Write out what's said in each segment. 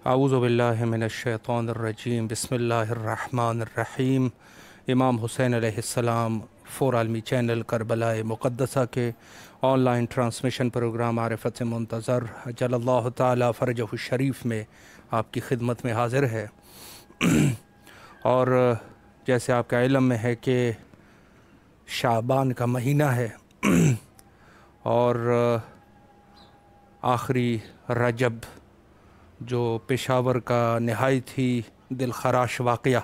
اعوذ باللہ من الشیطان الرجیم بسم اللہ الرحمن الرحیم۔ امام حسین علیہ السلام فور عالمی چینل کربلا مقدسہ کے آن لائن ٹرانسمیشن پروگرام معرفت منتظر اجل اللہ تعالی فرجہ الشریف میں آپ کی خدمت میں حاضر ہے۔ اور جیسے آپ کا علم میں ہے کہ شعبان کا مہینہ ہے اور آخری رجب جو پشاور کا نہایت ہی دل خراش واقعہ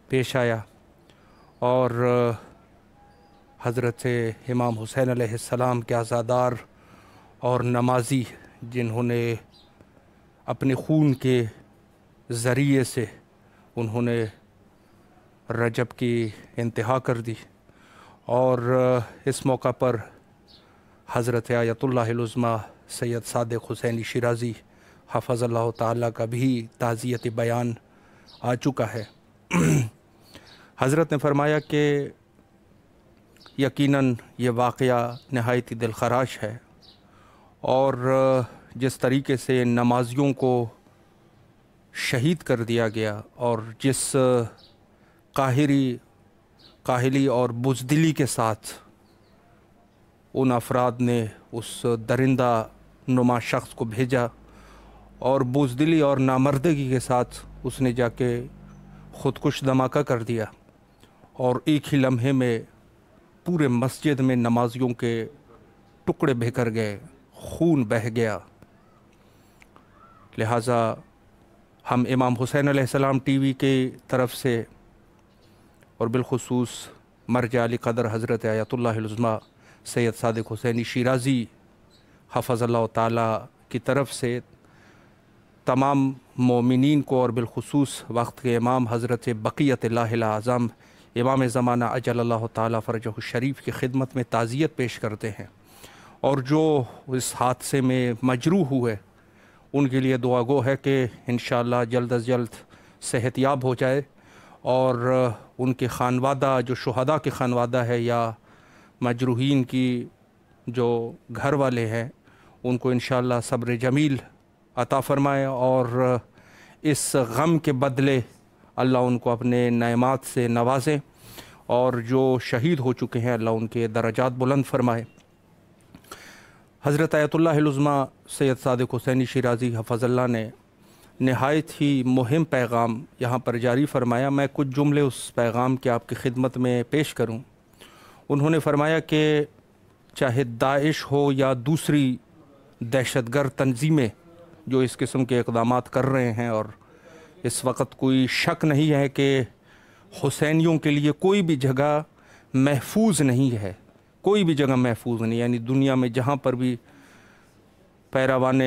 پیش آیا، اور حضرت امام حسین علیہ السلام کے عزادار اور نمازی جنہوں نے اپنے خون کے ذریعے سے انہوں نے رجب کی انتہا کر دی، اور اس موقع پر حضرت آیت اللہ العظمیٰ سید صادق حسینی شیرازی حفظ اللہ تعالیٰ کا بھی تعزیت بیان آ چکا ہے۔ حضرت نے فرمایا کہ یقیناً یہ واقعہ نہایت ہی دل خراش ہے، اور جس طریقے سے نمازیوں کو شہید کر دیا گیا اور جس کاہلی اور بزدلی کے ساتھ ان افراد نے اس درندہ نما شخص کو بھیجا، اور بزدلی اور نامردگی کے ساتھ اس نے جا کے خودکش دھماکہ کر دیا، اور ایک ہی لمحے میں پورے مسجد میں نمازیوں کے ٹکڑے بکھر گئے، خون بہہ گیا۔ لہٰذا ہم امام حسین علیہ السلام ٹی وی کی طرف سے اور بالخصوص مرجع علی قدر حضرت آیت اللہ العظمیٰ سید صادق حسینی شیرازی حفظ اللہ تعالیٰ کی طرف سے تمام مومنین کو، اور بالخصوص وقت کے امام حضرت بقیت اللہ الاعظم امام زمانہ اجل اللہ تعالیٰ فرجہ الشریف کی خدمت میں تعزیت پیش کرتے ہیں، اور جو اس حادثے میں مجروح ہوئے ان کے لیے دعا گو ہے کہ انشاءاللہ جلد از جلد صحت یاب ہو جائے، اور ان کے خانوادہ جو شہداء کے خانوادہ ہے یا مجروحین کی جو گھر والے ہیں ان کو انشاءاللہ صبر جمیل عطا فرمائے، اور اس غم کے بدلے اللہ ان کو اپنے نعمات سے نوازے، اور جو شہید ہو چکے ہیں اللہ ان کے درجات بلند فرمائے۔ حضرت آیت اللہ العظمیٰ سید صادق حسینی شیرازی حفظ اللہ نے نہایت ہی مہم پیغام یہاں پر جاری فرمایا۔ میں کچھ جملے اس پیغام کے آپ کی خدمت میں پیش کروں۔ انہوں نے فرمایا کہ چاہے داعش ہو یا دوسری دہشت گرد تنظیمیں جو اس قسم کے اقدامات کر رہے ہیں، اور اس وقت کوئی شک نہیں ہے کہ حسینیوں کے لیے کوئی بھی جگہ محفوظ نہیں ہے، کوئی بھی جگہ محفوظ نہیں، یعنی دنیا میں جہاں پر بھی پیروان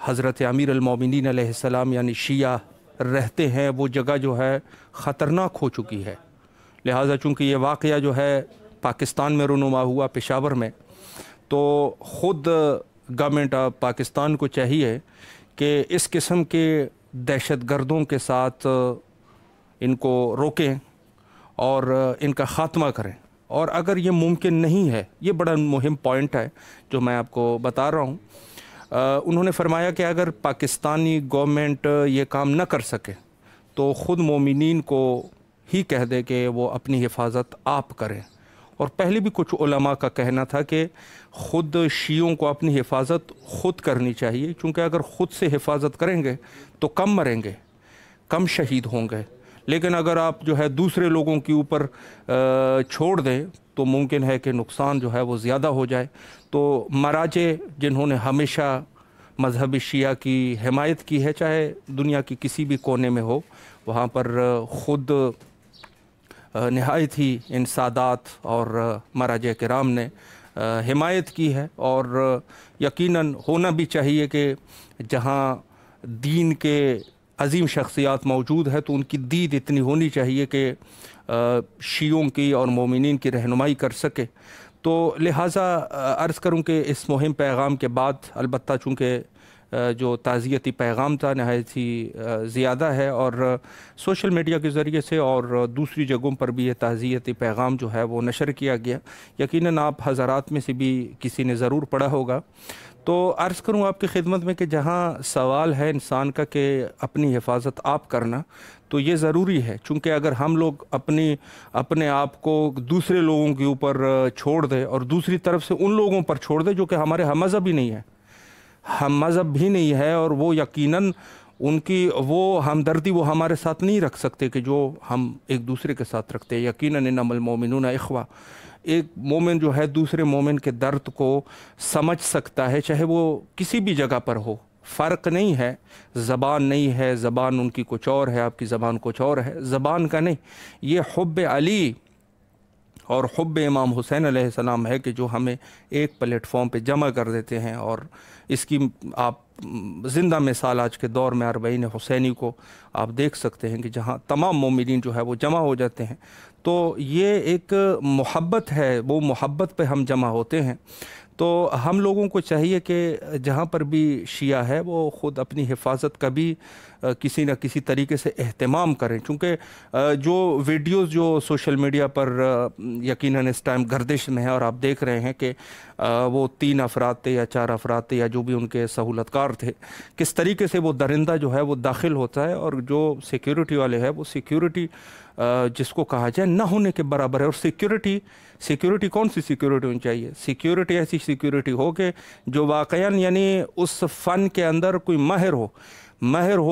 حضرت امیر المومنین علیہ السلام یعنی شیعہ رہتے ہیں وہ جگہ جو ہے خطرناک ہو چکی ہے۔ لہٰذا چونکہ یہ واقعہ جو ہے پاکستان میں رونما ہوا پشاور میں، تو خود گورنمنٹ آف پاکستان کو چاہیے کہ اس قسم کے دہشت گردوں کے ساتھ ان کو روکیں اور ان کا خاتمہ کریں، اور اگر یہ ممکن نہیں ہے، یہ بڑا مہم پوائنٹ ہے جو میں آپ کو بتا رہا ہوں۔ انہوں نے فرمایا کہ اگر پاکستانی گورنمنٹ یہ کام نہ کر سکے تو خود مومنین کو ہی کہہ دے کہ وہ اپنی حفاظت آپ کریں، اور پہلے بھی کچھ علماء کا کہنا تھا کہ خود شیعوں کو اپنی حفاظت خود کرنی چاہیے، چونکہ اگر خود سے حفاظت کریں گے تو کم مریں گے، کم شہید ہوں گے، لیکن اگر آپ جو ہے دوسرے لوگوں کے اوپر چھوڑ دیں تو ممکن ہے کہ نقصان جو ہے وہ زیادہ ہو جائے۔ تو مراجع جنہوں نے ہمیشہ مذہب شیعہ کی حمایت کی ہے، چاہے دنیا کی کسی بھی کونے میں ہو، وہاں پر خود نہایت ہی ان سادات اور مراجع کرام نے حمایت کی ہے، اور یقیناً ہونا بھی چاہیے کہ جہاں دین کے عظیم شخصیات موجود ہے تو ان کی دید اتنی ہونی چاہیے کہ شیعوں کی اور مومنین کی رہنمائی کر سکے۔ تو لہٰذا عرض کروں کہ اس مہم پیغام کے بعد البتہ چونکہ جو تعزیتی پیغام تھا نہایت ہی زیادہ ہے، اور سوشل میڈیا کے ذریعے سے اور دوسری جگہوں پر بھی یہ تعزیتی پیغام جو ہے وہ نشر کیا گیا، یقیناً آپ حضرات میں سے بھی کسی نے ضرور پڑھا ہوگا۔ تو عرض کروں آپ کی خدمت میں کہ جہاں سوال ہے انسان کا کہ اپنی حفاظت آپ کرنا، تو یہ ضروری ہے، چونکہ اگر ہم لوگ اپنے آپ کو دوسرے لوگوں کے اوپر چھوڑ دیں اور دوسری طرف سے ان لوگوں پر چھوڑ دیں جو کہ ہمارے ہم مذہب ہی نہیں ہے، ہم مذہب بھی نہیں ہے، اور وہ یقیناً ان کی وہ ہمدردی وہ ہمارے ساتھ نہیں رکھ سکتے کہ جو ہم ایک دوسرے کے ساتھ رکھتے ہیں۔ یقیناً انما المؤمنون اخوہ، ایک مومن جو ہے دوسرے مومن کے درد کو سمجھ سکتا ہے، چاہے وہ کسی بھی جگہ پر ہو، فرق نہیں ہے، زبان نہیں ہے، زبان ان کی کچھ اور ہے، آپ کی زبان کچھ اور ہے، زبان کا نہیں، یہ حب علی اور حب امام حسین علیہ السلام ہے کہ جو ہمیں ایک پلیٹ فارم پہ جمع کر دیتے ہیں۔ اور اس کی آپ زندہ مثال آج کے دور میں اربعین حسینی کو آپ دیکھ سکتے ہیں کہ جہاں تمام مومنین جو ہے وہ جمع ہو جاتے ہیں، تو یہ ایک محبت ہے، وہ محبت پہ ہم جمع ہوتے ہیں۔ تو ہم لوگوں کو چاہیے کہ جہاں پر بھی شیعہ ہے وہ خود اپنی حفاظت کا بھی کسی نہ کسی طریقے سے اہتمام کریں، چونکہ جو ویڈیوز جو سوشل میڈیا پر یقیناً اس ٹائم گردش میں ہے، اور آپ دیکھ رہے ہیں کہ وہ 3 افراد تھے یا 4 افراد تھے یا جو بھی ان کے سہولت کار تھے، کس طریقے سے وہ درندہ جو ہے وہ داخل ہوتا ہے، اور جو سیکیورٹی والے ہیں وہ سیکیورٹی جس کو کہا جائے نہ ہونے کے برابر ہے۔ اور سیکیورٹی کون سی سیکیورٹی ہونی چاہیے؟ سیکیورٹی ایسی سیکیورٹی ہو کہ جو واقعاً یعنی اس فن کے اندر کوئی ماہر ہو،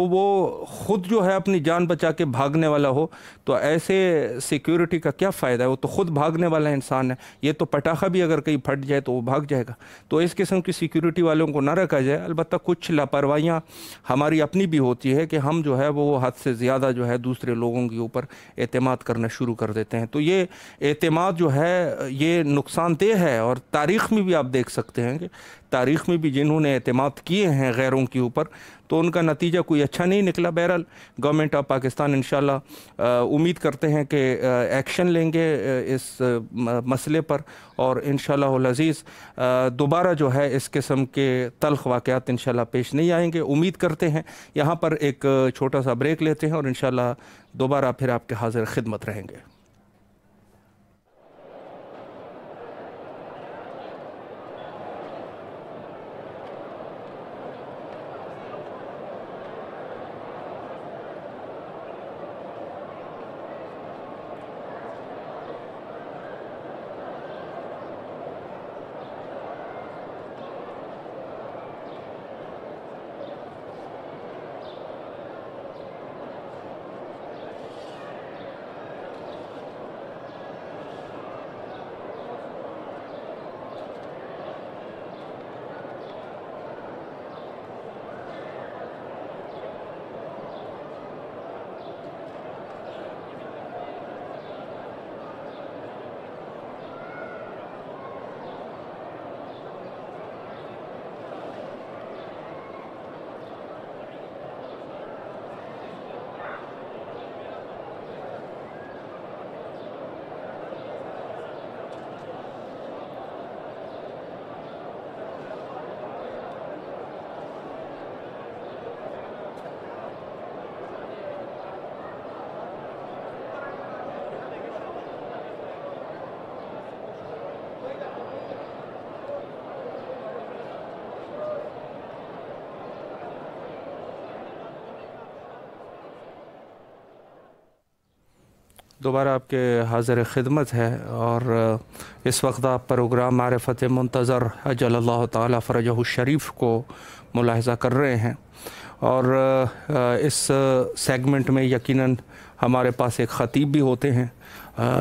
وہ خود جو ہے اپنی جان بچا کے بھاگنے والا ہو، تو ایسے سیکیورٹی کا کیا فائدہ ہے؟ وہ تو خود بھاگنے والا انسان ہے، یہ تو پٹاخہ بھی اگر کہیں پھٹ جائے تو وہ بھاگ جائے گا۔ تو اس قسم کی سیکیورٹی والوں کو نہ رکھا جائے۔ البتہ کچھ لاپرواہیاں ہماری اپنی بھی ہوتی ہے کہ ہم جو ہے وہ حد سے زیادہ جو ہے دوسرے لوگوں کے اوپر اعتماد کرنا شروع کر دیتے ہیں، تو یہ اعتماد جو ہے یہ نقصان دہ ہے۔ اور تاریخ میں بھی آپ دیکھ سکتے ہیں کہ تاریخ میں بھی جنہوں نے اعتماد کیے ہیں غیروں کے اوپر، تو ان کا نتیجہ کوئی اچھا نہیں نکلا۔ بہرحال گورنمنٹ آف پاکستان انشاءاللہ امید کرتے ہیں کہ ایکشن لیں گے اس مسئلے پر، اور انشاءاللہ العزیز دوبارہ جو ہے اس قسم کے تلخ واقعات انشاءاللہ پیش نہیں آئیں گے، امید کرتے ہیں۔ یہاں پر ایک چھوٹا سا بریک لیتے ہیں اور انشاءاللہ دوبارہ پھر آپ کے حاضر خدمت رہیں گے۔ دوبارہ آپ کے حاضر خدمت ہے، اور اس وقت آپ پروگرام معرفت منتظر اجل اللہ تعالی فرجہ الشریف کو ملاحظہ کر رہے ہیں، اور اس سیگمنٹ میں یقیناً ہمارے پاس ایک خطیب بھی ہوتے ہیں،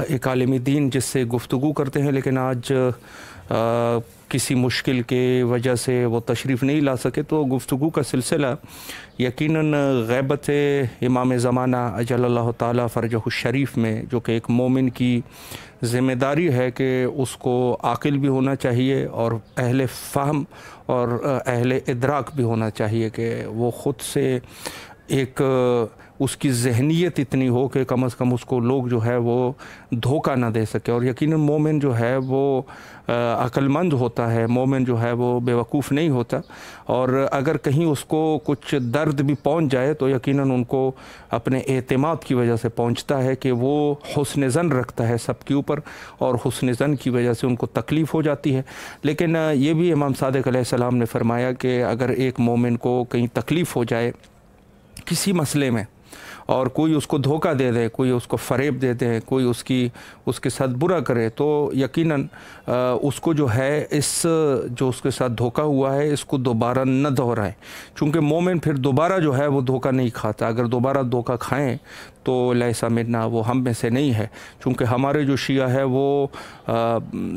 ایک عالم دین جس سے گفتگو کرتے ہیں، لیکن آج کسی مشکل کے وجہ سے وہ تشریف نہیں لا سکے، تو گفتگو کا سلسلہ یقیناً غیبت امام زمانہ اجل اللہ تعالی فرجہ الشریف میں، جو کہ ایک مومن کی ذمہ داری ہے کہ اس کو عاقل بھی ہونا چاہیے اور اہل فہم اور اہل ادراک بھی ہونا چاہیے کہ وہ خود سے ایک اس کی ذہنیت اتنی ہو کہ کم از کم اس کو لوگ جو ہے وہ دھوکہ نہ دے سکے. اور یقیناً مومن جو ہے وہ عقل مند ہوتا ہے، مومن جو ہے وہ بیوقوف نہیں ہوتا، اور اگر کہیں اس کو کچھ درد بھی پہنچ جائے تو یقیناً ان کو اپنے اعتماد کی وجہ سے پہنچتا ہے کہ وہ حسن ظن رکھتا ہے سب کے اوپر، اور حسن ظن کی وجہ سے ان کو تکلیف ہو جاتی ہے. لیکن یہ بھی امام صادق علیہ السلام نے فرمایا کہ اگر ایک مومن کو کہیں تکلیف ہو جائے کسی مسئلے میں، اور کوئی اس کو دھوکہ دے دے، کوئی اس کو فریب دے دے، کوئی اس کے ساتھ برا کرے، تو یقیناً اس کو جو ہے جو اس کے ساتھ دھوکہ ہوا ہے اس کو دوبارہ نہ دہرائے، چونکہ مومن پھر دوبارہ جو ہے وہ دھوکہ نہیں کھاتا. اگر دوبارہ دھوکہ کھائیں تو لیسا منا، وہ ہم میں سے نہیں ہے. چونکہ ہمارے جو شیعہ ہے وہ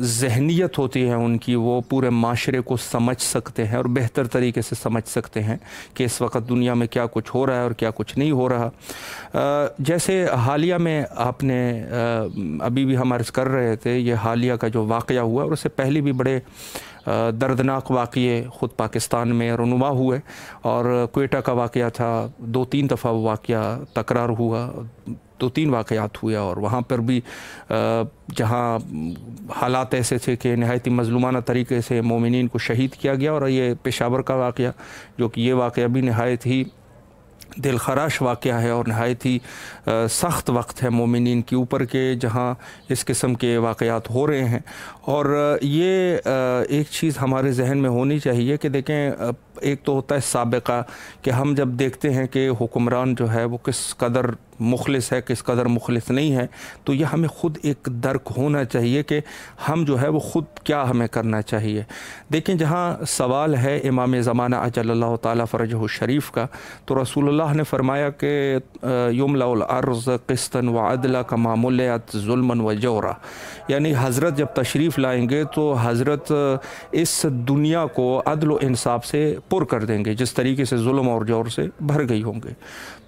ذہنیت ہوتی ہے ان کی، وہ پورے معاشرے کو سمجھ سکتے ہیں اور بہتر طریقے سے سمجھ سکتے ہیں کہ اس وقت دنیا میں کیا کچھ ہو رہا ہے اور کیا کچھ نہیں ہو رہا. جیسے حالیہ میں آپ نے ابھی بھی ہم عرض کر رہے تھے، یہ حالیہ کا جو واقعہ ہوا اور اس سے پہلے بھی بڑے دردناک واقعے خود پاکستان میں رونما ہوئے، اور کوئٹہ کا واقعہ تھا، 2-3 دفعہ وہ واقعہ تکرار ہوا، 2-3 واقعات ہوئے، اور وہاں پر بھی جہاں حالات ایسے تھے کہ نہایت مظلومانہ طریقے سے مومنین کو شہید کیا گیا. اور یہ پشاور کا واقعہ، جو کہ یہ واقعہ بھی نہایت ہی دل خراش واقعہ ہے اور نہایت ہی سخت وقت ہے مومنین کے اوپر کہ جہاں اس قسم کے واقعات ہو رہے ہیں. اور یہ ایک چیز ہمارے ذہن میں ہونی چاہیے کہ دیکھیں، ایک تو ہوتا ہے سابقہ، کہ ہم جب دیکھتے ہیں کہ حکمران جو ہے وہ کس قدر مخلص ہے، کس قدر مخلص نہیں ہے، تو یہ ہمیں خود ایک درک ہونا چاہیے کہ ہم جو ہے وہ خود کیا ہمیں کرنا چاہیے. دیکھیں، جہاں سوال ہے امام زمانہ عجل اللہ تعالیٰ فرجہ الشریف کا، تو رسول اللہ نے فرمایا کہ یملأ الارض قسطا وعدلا کما ملئت ظلما وجورا، یعنی حضرت جب تشریف لائیں گے تو حضرت اس دنیا کو عدل و انصاف سے پر کر دیں گے، جس طریقے سے ظلم اور جور سے بھر گئی ہوں گے.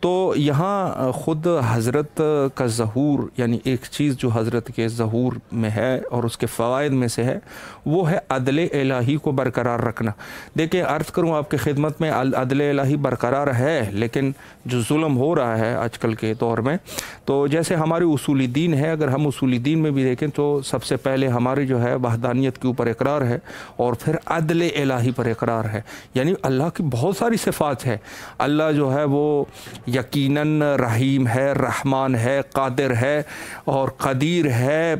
تو یہاں خود حضرت کا ظہور، یعنی ایک چیز جو حضرت کے ظہور میں ہے اور اس کے فوائد میں سے ہے، وہ ہے عدل الہی کو برقرار رکھنا. دیکھیں، عرض کروں آپ کی خدمت میں، عدل الہی برقرار ہے، لیکن جو ظلم ہو رہا ہے آج کل کے دور میں، تو جیسے ہمارے اصولی دین ہے، اگر ہم اصولی دین میں بھی دیکھیں تو سب سے پہلے ہماری جو ہے وحدانیت کے اوپر اقرار ہے، اور پھر عدل الہی پر اقرار ہے. یعنی اللہ کی بہت ساری صفات ہے. اللہ جو ہے وہ یقیناً رحیم ہے، رحمان ہے، قادر ہے اور قدیر ہے،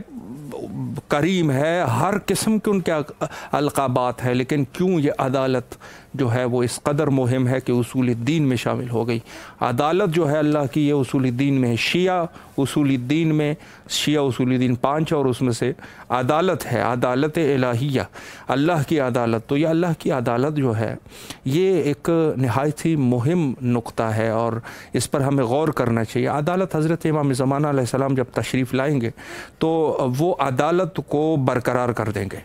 کریم ہے، ہر قسم کے ان کے القابات ہیں. لیکن کیوں یہ عدالت جو ہے وہ اس قدر مہم ہے کہ اصول دین میں شامل ہو گئی. عدالت جو ہے اللہ کی، یہ اصول دین میں ہے. شیعہ اصول دین 5، اور اس میں سے عدالت ہے، عدالت الہیہ، اللہ کی عدالت. تو یہ اللہ کی عدالت جو ہے یہ ایک نہایت ہی مہم نقطہ ہے، اور اس پر ہمیں غور کرنا چاہیے. عدالت حضرت امام زمانہ علیہ السلام جب تشریف لائیں گے تو وہ عدالت کو برقرار کر دیں گے.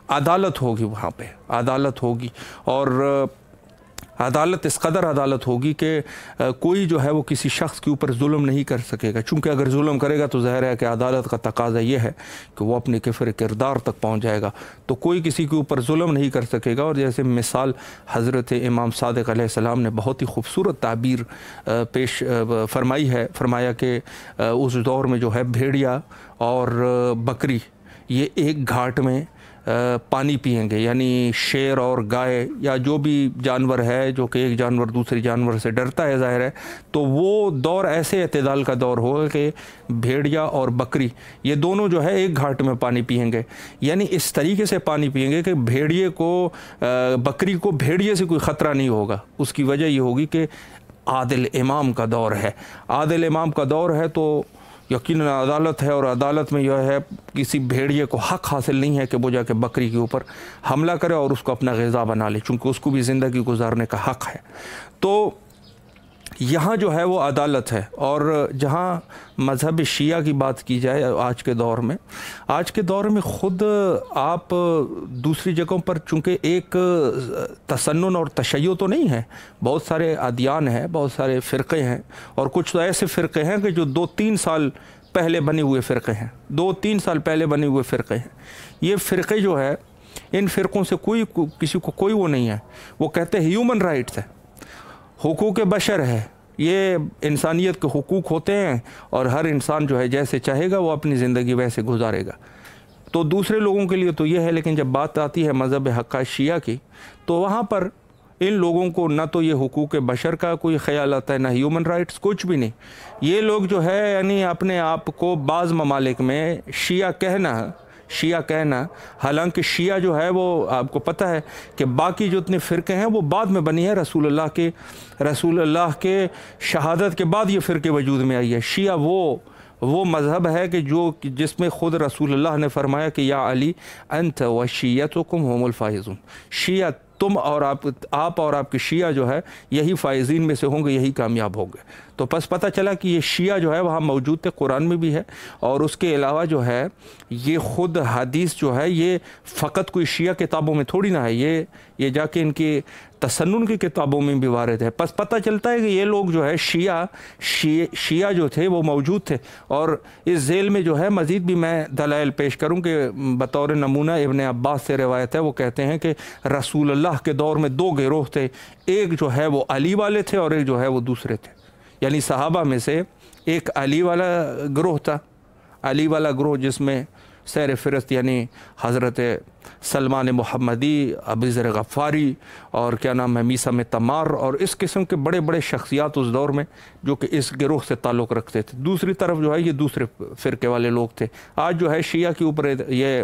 عدالت ہوگی وہاں پہ، عدالت ہوگی، اور عدالت اس قدر عدالت ہوگی کہ کوئی جو ہے وہ کسی شخص کے اوپر ظلم نہیں کر سکے گا. چونکہ اگر ظلم کرے گا تو ظاہر ہے کہ عدالت کا تقاضا یہ ہے کہ وہ اپنے کفر کردار تک پہنچ جائے گا، تو کوئی کسی کے اوپر ظلم نہیں کر سکے گا. اور جیسے مثال حضرت امام صادق علیہ السلام نے بہت ہی خوبصورت تعبیر پیش فرمائی ہے. فرمایا کہ اس دور میں جو ہے بھیڑیا اور بکری یہ ایک گھاٹ میں پانی پئیں گے، یعنی شیر اور گائے یا جو بھی جانور ہے جو کہ ایک جانور دوسرے جانور سے ڈرتا ہے ظاہر ہے، تو وہ دور ایسے اعتدال کا دور ہوگا کہ بھیڑیا اور بکری یہ دونوں جو ہے ایک گھاٹ میں پانی پئیں گے. یعنی اس طریقے سے پانی پئیں گے کہ بکری کو بھیڑیے سے کوئی خطرہ نہیں ہوگا. اس کی وجہ یہ ہوگی کہ عادل امام کا دور ہے. عادل امام کا دور ہے تو یقیناً عدالت ہے، اور عدالت میں جو ہے کسی بھیڑیے کو حق حاصل نہیں ہے کہ وہ جا کے بکری کے اوپر حملہ کرے اور اس کو اپنا غذا بنا لے، چونکہ اس کو بھی زندگی گزارنے کا حق ہے. تو یہاں جو ہے وہ عدالت ہے. اور جہاں مذہب شیعہ کی بات کی جائے آج کے دور میں خود آپ دوسری جگہوں پر، چونکہ ایک تسنن اور تشیع تو نہیں ہے، بہت سارے ادیان ہیں، بہت سارے فرقے ہیں، اور کچھ تو ایسے فرقے ہیں کہ جو 2-3 سال پہلے بنے ہوئے فرقے ہیں، 2-3 سال پہلے بنے ہوئے فرقے ہیں. یہ فرقے جو ہے، ان فرقوں سے کسی کو کوئی وہ نہیں ہے. وہ کہتے ہیں ہیومن رائٹس ہے، حقوق بشر ہے، یہ انسانیت کے حقوق ہوتے ہیں اور ہر انسان جو ہے جیسے چاہے گا وہ اپنی زندگی ویسے گزارے گا. تو دوسرے لوگوں کے لیے تو یہ ہے، لیکن جب بات آتی ہے مذہب حقہ شیعہ کی تو وہاں پر ان لوگوں کو نہ تو یہ حقوق بشر کا کوئی خیال آتا ہے، نہ ہیومن رائٹس، کچھ بھی نہیں. یہ لوگ جو ہے یعنی اپنے آپ کو بعض ممالک میں شیعہ کہنا، حالانکہ شیعہ جو ہے وہ آپ کو پتہ ہے کہ باقی جو اتنے فرقے ہیں وہ بعد میں بنی ہے، رسول اللہ کے شہادت کے بعد یہ فرقے وجود میں آئی ہے. شیعہ وہ مذہب ہے کہ جس میں خود رسول اللہ نے فرمایا کہ یا علی انت و شیعتکم هم الفائزون، شیعہ تم اور آپ اور آپ کے شیعہ جو ہے یہی فائزین میں سے ہوں گے، یہی کامیاب ہوں گے. تو پس پتہ چلا کہ یہ شیعہ جو ہے وہاں موجود تھے، قرآن میں بھی ہے، اور اس کے علاوہ جو ہے یہ خود حدیث جو ہے یہ فقط کوئی شیعہ کتابوں میں تھوڑی نہ ہے، یہ جا کے ان کی تسنن کی کتابوں میں بھی وارد ہے. پس پتہ چلتا ہے کہ یہ لوگ جو ہے شیعہ جو تھے وہ موجود تھے. اور اس ذیل میں جو ہے مزید بھی میں دلائل پیش کروں کہ بطور نمونہ ابن عباس سے روایت ہے، وہ کہتے ہیں کہ رسول اللہ کے دور میں دو گروہ تھے، ایک جو ہے وہ علی والے تھے اور ایک جو ہے وہ دوسرے تھے. یعنی صحابہ میں سے ایک علی والا گروہ تھا، علی والا گروہ جس میں سیر فرست یعنی حضرت سلمان محمدی، ابو ذر غفاری اور کیا نام ہے میثم تمار اور اس قسم کے بڑے بڑے شخصیات اس دور میں جو کہ اس گروہ سے تعلق رکھتے تھے. دوسری طرف جو ہے یہ دوسرے فرقے والے لوگ تھے. آج جو ہے شیعہ کے اوپر یہ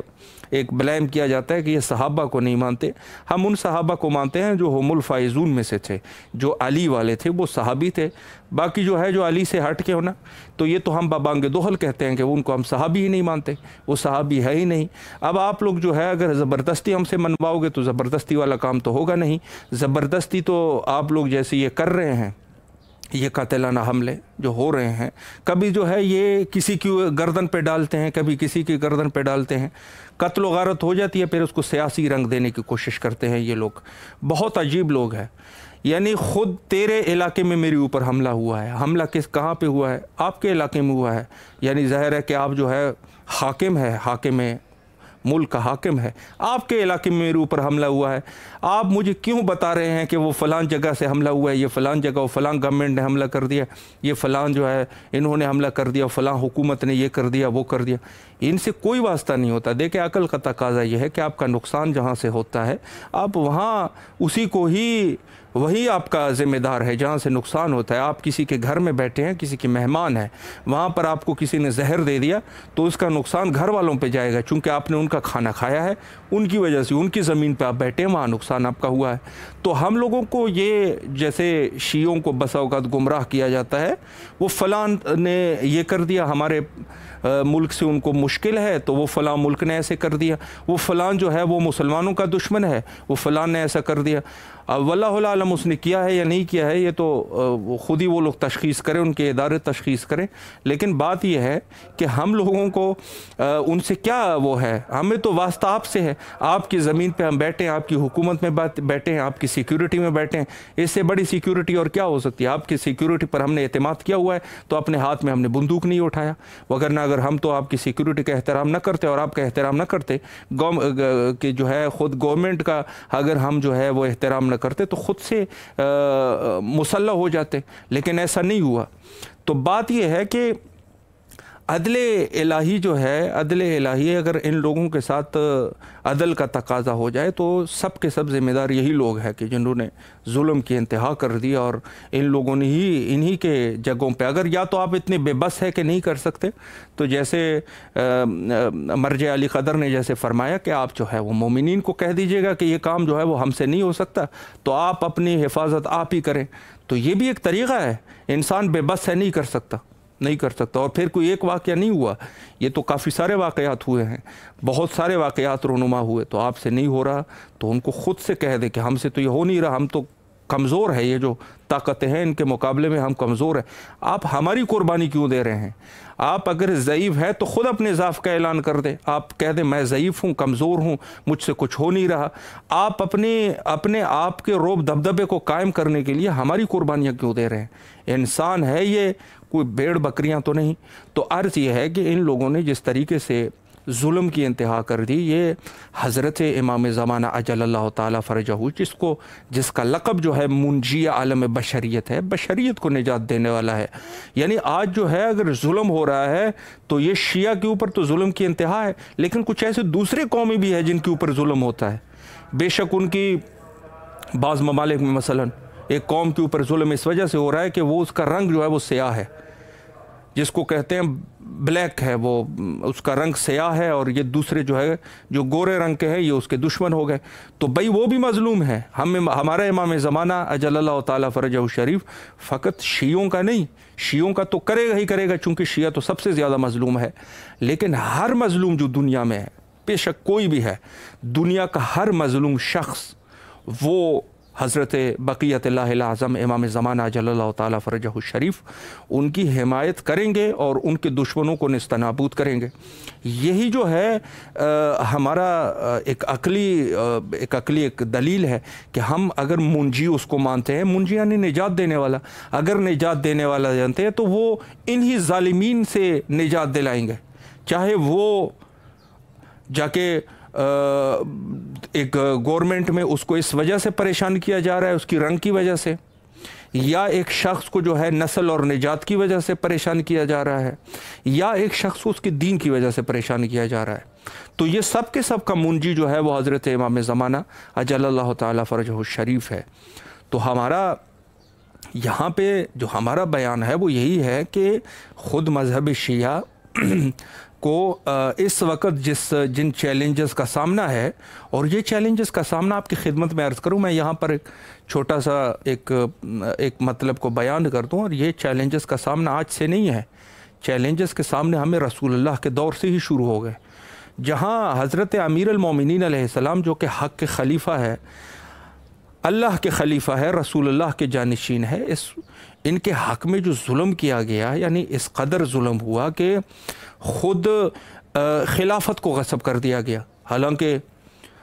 ایک بلیم کیا جاتا ہے کہ یہ صحابہ کو نہیں مانتے. ہم ان صحابہ کو مانتے ہیں جو ہم الفائزون میں سے تھے، جو علی والے تھے، وہ صحابی تھے. باقی جو ہے جو علی سے ہٹ کے ہونا تو یہ تو ہم بابانگ دوحل کہتے ہیں کہ ان کو ہم صحابی ہی نہیں مانتے، وہ صحابی ہے ہی نہیں. اب آپ لوگ جو ہے اگر زبردستی ہم سے منواؤ گے تو زبردستی والا کام تو ہوگا نہیں. زبردستی تو آپ لوگ جیسے یہ کر رہے ہیں، یہ قاتلانہ حملے جو ہو رہے ہیں، کبھی جو ہے یہ کسی کی گردن پہ ڈالتے ہیں، کبھی کسی کی گردن پہ ڈالتے ہیں، قتل و غارت ہو جاتی ہے، پھر اس کو سیاسی رنگ دینے کی کوشش کرتے ہیں. یہ لوگ بہت عجیب لوگ ہیں. یعنی خود تیرے علاقے میں میرے اوپر حملہ ہوا ہے، حملہ کہاں پہ ہوا ہے؟ آپ کے علاقے میں ہوا ہے. یعنی ظاہر ہے کہ آپ جو ہے حاکم ملک کا حاکم ہے، آپ کے علاقے میں میرے اوپر حملہ ہوا ہے. آپ مجھے کیوں بتا رہے ہیں کہ وہ فلان جگہ سے حملہ ہوا ہے، یہ فلان جگہ، وہ فلان گورنمنٹ نے حملہ کر دیا، یہ فلان جو ہے انہوں نے حملہ کر دیا، فلان حکومت نے یہ کر دیا وہ کر دیا؟ ان سے کوئی واسطہ نہیں ہوتا. دیکھیں عقل کا تقاضا یہ ہے کہ آپ کا نقصان جہاں سے ہوتا ہے آپ وہاں اسی کو ہی، وہی آپ کا ذمہ دار ہے جہاں سے نقصان ہوتا ہے. آپ کسی کے گھر میں بیٹھے ہیں، کسی کے مہمان ہیں، وہاں پر آپ کو کسی نے زہر دے دیا تو اس کا نقصان گھر والوں پہ جائے گا، چونکہ آپ نے ان کا کھانا کھایا ہے، ان کی وجہ سے ان کی زمین پہ آپ بیٹھے ہیں، وہاں نقصان آپ کا ہوا ہے. تو ہم لوگوں کو یہ جیسے شیعوں کو بسا اوقات گمراہ کیا جاتا ہے، وہ فلان نے یہ کر دیا، ہمارے ملک سے ان کو مشکل ہے تو وہ فلاں ملک نے ایسے کر دیا، وہ فلان جو ہے وہ مسلمانوں کا دشمن ہے، وہ فلان نے ایسا کر دیا. اب واللہ عالم اس نے کیا ہے یا نہیں کیا ہے یہ تو خود ہی وہ لوگ تشخیص کریں، ان کے ادارے تشخیص کریں. لیکن بات یہ ہے کہ ہم لوگوں کو ان سے کیا وہ ہے، ہمیں تو واسطہ آپ سے ہے. آپ کی زمین پہ ہم بیٹھے ہیں، آپ کی حکومت میں بیٹھے ہیں، آپ کی سیکیورٹی میں بیٹھے ہیں. اس سے بڑی سیکیورٹی اور کیا ہو سکتی ہے؟ آپ کی سیکیورٹی پر ہم نے اعتماد کیا ہوا ہے تو اپنے ہاتھ میں ہم نے بندوق نہیں اٹھایا. وگرنہ اگر ہم تو آپ کی سیکیورٹی کا احترام نہ کرتے اور آپ کا احترام نہ کرتے کہ جو ہے خود گورنمنٹ کا اگر ہم جو ہے وہ احترام نہ کرتے تو خود سے مسلح ہو جاتے. لیکن ایسا نہیں ہوا. تو بات یہ ہے کہ عدل الہی جو ہے، عدل الہی اگر ان لوگوں کے ساتھ عدل کا تقاضا ہو جائے تو سب کے سب ذمہ دار یہی لوگ ہیں کہ جنہوں نے ظلم کی انتہا کر دی. اور ان لوگوں نے ہی انہی کے جگہوں پہ اگر یا تو آپ اتنے بے بس ہے کہ نہیں کر سکتے تو جیسے مرجع علی قدر نے جیسے فرمایا کہ آپ جو ہے وہ مومنین کو کہہ دیجئے گا کہ یہ کام جو ہے وہ ہم سے نہیں ہو سکتا تو آپ اپنی حفاظت آپ ہی کریں. تو یہ بھی ایک طریقہ ہے. انسان بے بس ہے، نہیں کر سکتا. اور پھر کوئی ایک واقعہ نہیں ہوا، یہ تو کافی سارے واقعات ہوئے ہیں، بہت سارے واقعات رونما ہوئے. تو آپ سے نہیں ہو رہا تو ان کو خود سے کہہ دے کہ ہم سے تو یہ ہو نہیں رہا، ہم تو کمزور ہے، یہ جو طاقتیں ہیں ان کے مقابلے میں ہم کمزور ہیں. آپ ہماری قربانی کیوں دے رہے ہیں؟ آپ اگر ضعیف ہے تو خود اپنے ضعف کا اعلان کر دیں. آپ کہہ دیں میں ضعیف ہوں، کمزور ہوں، مجھ سے کچھ ہو نہیں رہا. آپ اپنے آپ کے روب دبدبے کو قائم کرنے کے لیے ہماری قربانیاں کیوں دے رہے ہیں؟ انسان ہے، یہ کوئی بھیڑ بکریاں تو نہیں. تو عرض یہ ہے کہ ان لوگوں نے جس طریقے سے ظلم کی انتہا کر دی۔ یہ حضرت امام زمانہ اجل اللہ تعالیٰ فرجہ، جس کا لقب جو ہے منجی عالم بشریت ہے، بشریت کو نجات دینے والا ہے۔ یعنی آج جو ہے اگر ظلم ہو رہا ہے تو یہ شیعہ کے اوپر تو ظلم کی انتہا ہے، لیکن کچھ ایسے دوسرے قومیں بھی ہیں جن کے اوپر ظلم ہوتا ہے۔ بے شک ان کی بعض ممالک میں مثلا ایک قوم کے اوپر ظلم اس وجہ سے ہو رہا ہے کہ وہ اس کا رنگ جو ہے وہ سیاہ ہے، جس کو کہتے ہیں بلیک ہے، وہ اس کا رنگ سیاہ ہے، اور یہ دوسرے جو ہے جو گورے رنگ کے ہیں یہ اس کے دشمن ہو گئے، تو بھئی وہ بھی مظلوم ہے۔ ہمارا امام زمانہ اجل اللہ تعالیٰ فرجہ شریف فقط شیعوں کا نہیں، شیعوں کا تو کرے گا ہی کرے گا، چونکہ شیعہ تو سب سے زیادہ مظلوم ہے، لیکن ہر مظلوم جو دنیا میں ہے، بے شک کوئی بھی ہے، دنیا کا ہر مظلوم شخص وہ حضرت بقیت اللہ الاعظم امام زمانہ اجل اللہ تعالیٰ فرجہ الشریف ان کی حمایت کریں گے اور ان کے دشمنوں کو نیست نابود کریں گے۔ یہی جو ہے ہمارا ایک عقلی دلیل ہے کہ ہم اگر منجی اس کو مانتے ہیں، منجی یعنی نجات دینے والا، اگر نجات دینے والا جانتے ہیں تو وہ انہی ظالمین سے نجات دلائیں گے، چاہے وہ جا کے ایک گورنمنٹ میں اس کو اس وجہ سے پریشان کیا جا رہا ہے اس کی رنگ کی وجہ سے، یا ایک شخص کو جو ہے نسل اور نجات کی وجہ سے پریشان کیا جا رہا ہے، یا ایک شخص کو اس کے دین کی وجہ سے پریشان کیا جا رہا ہے، تو یہ سب کے سب کا منجی جو ہے وہ حضرت امام زمانہ اجل اللہ تعالیٰ فرجہ الشریف ہے۔ تو ہمارا یہاں پہ جو ہمارا بیان ہے وہ یہی ہے کہ خود مذہب شیعہ کو اس وقت جن چیلنجز کا سامنا ہے، اور یہ چیلنجز کا سامنا آپ کی خدمت میں عرض کروں، میں یہاں پر ایک چھوٹا سا ایک مطلب کو بیان کر دوں، اور یہ چیلنجز کا سامنا آج سے نہیں ہے، چیلنجز کے سامنے ہمیں رسول اللہ کے دور سے ہی شروع ہو گئے، جہاں حضرت امیر المومنین علیہ السلام جو کہ حق کے خلیفہ ہے، اللہ کے خلیفہ ہے، رسول اللہ کے جانشین ہے، ان کے حق میں جو ظلم کیا گیا، یعنی اس قدر ظلم ہوا کہ خود خلافت کو غصب کر دیا گیا، حالانکہ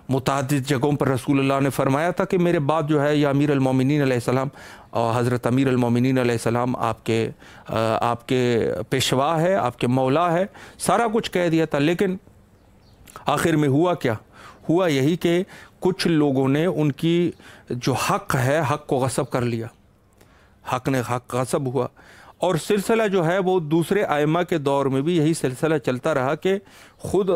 متعدد جگہوں پر رسول اللہ نے فرمایا تھا کہ میرے بعد جو ہے یا امیر المومنین علیہ السلام، اور حضرت امیر المومنین علیہ السلام آپ کے پیشوا ہے، آپ کے مولا ہے، سارا کچھ کہہ دیا تھا، لیکن آخر میں ہوا کیا؟ ہوا یہی کہ کچھ لوگوں نے ان کی جو حق ہے، حق کو غصب کر لیا، حق غصب ہوا، اور سلسلہ جو ہے وہ دوسرے ائمہ کے دور میں بھی یہی سلسلہ چلتا رہا کہ خود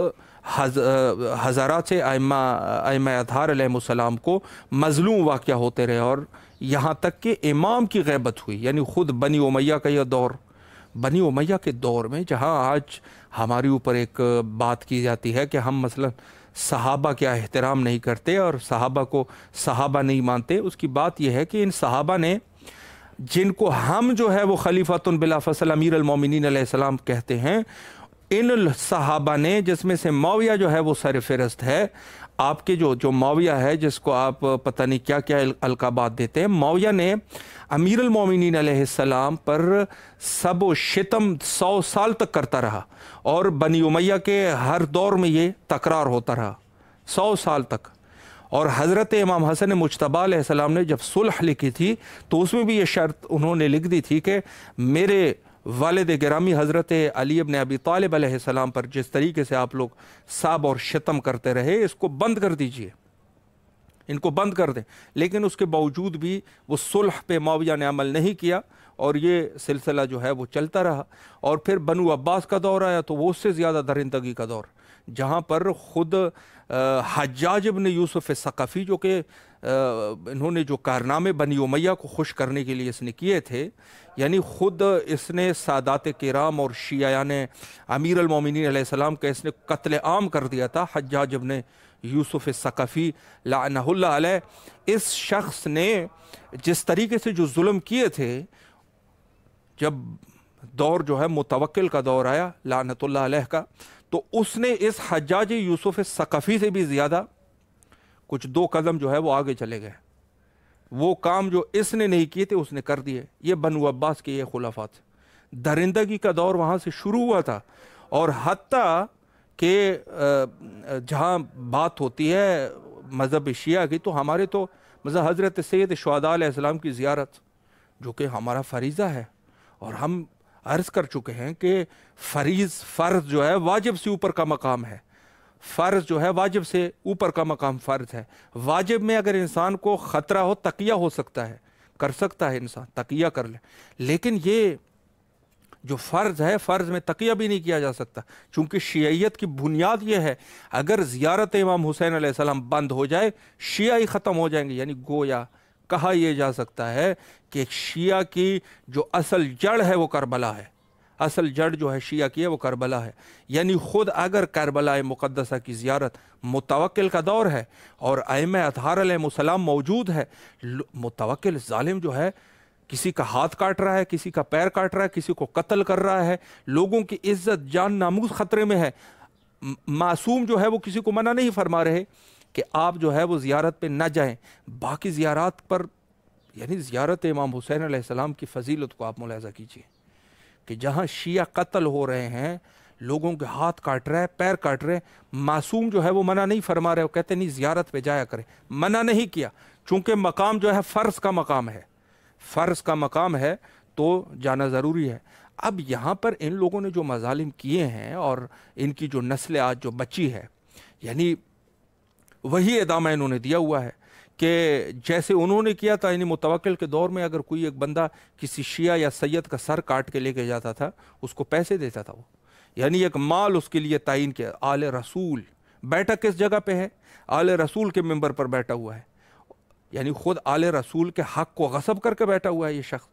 ہزارات سے ائمہ اطہار علیہ السلام کو مظلوم واقعہ ہوتے رہے، اور یہاں تک کہ امام کی غیبت ہوئی، یعنی خود بنی امیہ کا یہ دور، بنی امیہ کے دور میں جہاں آج ہمارے اوپر ایک بات کی جاتی ہے کہ ہم مثلا صحابہ کا احترام نہیں کرتے اور صحابہ کو صحابہ نہیں مانتے، اس کی بات یہ ہے کہ ان صحابہ نے، جن کو ہم جو ہے وہ خلیفۃ بلا فصل امیر المومنین علیہ السلام کہتے ہیں، ان صحابہ نے، جس میں سے معاویہ جو ہے وہ سر فہرست ہے، آپ کے جو معاویہ ہے جس کو آپ پتہ نہیں کیا کیا القابات دیتے ہیں، معاویہ نے امیر المومنین علیہ السلام پر سب و شتم 100 سال تک کرتا رہا، اور بنی امیہ کے ہر دور میں یہ تکرار ہوتا رہا 100 سال تک۔ اور حضرت امام حسن مجتبیٰ علیہ السلام نے جب صلح لکھی تھی تو اس میں بھی یہ شرط انہوں نے لکھ دی تھی کہ میرے والد گرامی حضرت علی ابن ابی طالب علیہ السلام پر جس طریقے سے آپ لوگ ساب اور شتم کرتے رہے، اس کو بند کر دیجئے، ان کو بند کر دیں، لیکن اس کے باوجود بھی وہ صلح پہ معاویہ نے عمل نہیں کیا، اور یہ سلسلہ جو ہے وہ چلتا رہا، اور پھر بنو عباس کا دور آیا تو وہ اس سے زیادہ درندگی کا دور، جہاں پر خود حجاج ابن یوسف ثقفی، جو کہ انہوں نے جو کارنامے بنی امیہ کو خوش کرنے کے لیے اس نے کیے تھے، یعنی خود اس نے سادات کرام اور شیعیان امیر المومنین علیہ السلام کا اس نے قتل عام کر دیا تھا، حجاج ابن یوسف ثقفی لعنہ اللہ علیہ۔ اس شخص نے جس طریقے سے جو ظلم کیے تھے، جب دور جو ہے متوکل کا دور آیا لعنت اللہ علیہ کا، تو اس نے اس حجاج یوسف ثقفی سے بھی زیادہ کچھ 2 قدم جو ہے وہ آگے چلے گئے، وہ کام جو اس نے نہیں کیے تھے اس نے کر دیے۔ یہ بنو عباس کے یہ خلافات، درندگی کا دور وہاں سے شروع ہوا تھا، اور حتیٰ کہ جہاں بات ہوتی ہے مذہب شیعہ کی، تو ہمارے تو مذہب حضرت سید شہداء علیہ السلام کی زیارت، جو کہ ہمارا فریضہ ہے، اور ہم عرض کر چکے ہیں کہ فرض جو ہے واجب سے اوپر کا مقام ہے، فرض جو ہے واجب سے اوپر کا مقام فرض ہے۔ واجب میں اگر انسان کو خطرہ ہو تقیہ ہو سکتا ہے، کر سکتا ہے انسان تقیہ کر لے، لیکن یہ جو فرض ہے فرض میں تقیہ بھی نہیں کیا جا سکتا، چونکہ شیعیت کی بنیاد یہ ہے اگر زیارت امام حسین علیہ السلام بند ہو جائے شیعہ ہی ختم ہو جائیں گے۔ یعنی گویا کہا یہ جا سکتا ہے کہ شیعہ کی جو اصل جڑ ہے وہ کربلا ہے، اصل جڑ جو ہے شیعہ کی ہے وہ کربلا ہے۔ یعنی خود اگر کربلا مقدسہ کی زیارت متوکل کا دور ہے اور ائمہ اطہار علیہ السلام موجود ہے، متوکل ظالم جو ہے کسی کا ہاتھ کاٹ رہا ہے، کسی کا پیر کاٹ رہا ہے، کسی کو قتل کر رہا ہے، لوگوں کی عزت جان ناموس خطرے میں ہے، معصوم جو ہے وہ کسی کو منع نہیں فرما رہے کہ آپ جو ہے وہ زیارت پہ نہ جائیں۔ باقی زیارات پر یعنی زیارت امام حسین علیہ السلام کی فضیلت کو آپ ملاحظہ کیجئے کہ جہاں شیعہ قتل ہو رہے ہیں، لوگوں کے ہاتھ کاٹ رہے ہیں، پیر کاٹ رہے ہیں، معصوم جو ہے وہ منع نہیں فرما رہے، وہ کہتے نہیں زیارت پہ جایا کریں، منع نہیں کیا، چونکہ مقام جو ہے فرض کا مقام ہے، فرض کا مقام ہے تو جانا ضروری ہے۔ اب یہاں پر ان لوگوں نے جو مظالم کیے ہیں اور ان کی جو نسل آج جو بچی ہے، یعنی وہی ادامہ انہوں نے دیا ہوا ہے کہ جیسے انہوں نے کیا تھا۔ یعنی متوکل کے دور میں اگر کوئی ایک بندہ کسی شیعہ یا سید کا سر کاٹ کے لے کے جاتا تھا اس کو پیسے دیتا تھا، وہ یعنی ایک مال اس کے لیے تعین کیا۔ آل رسول بیٹھا کس جگہ پہ ہے؟ آل رسول کے ممبر پر بیٹھا ہوا ہے، یعنی خود آل رسول کے حق کو غصب کر کے بیٹھا ہوا ہے یہ شخص،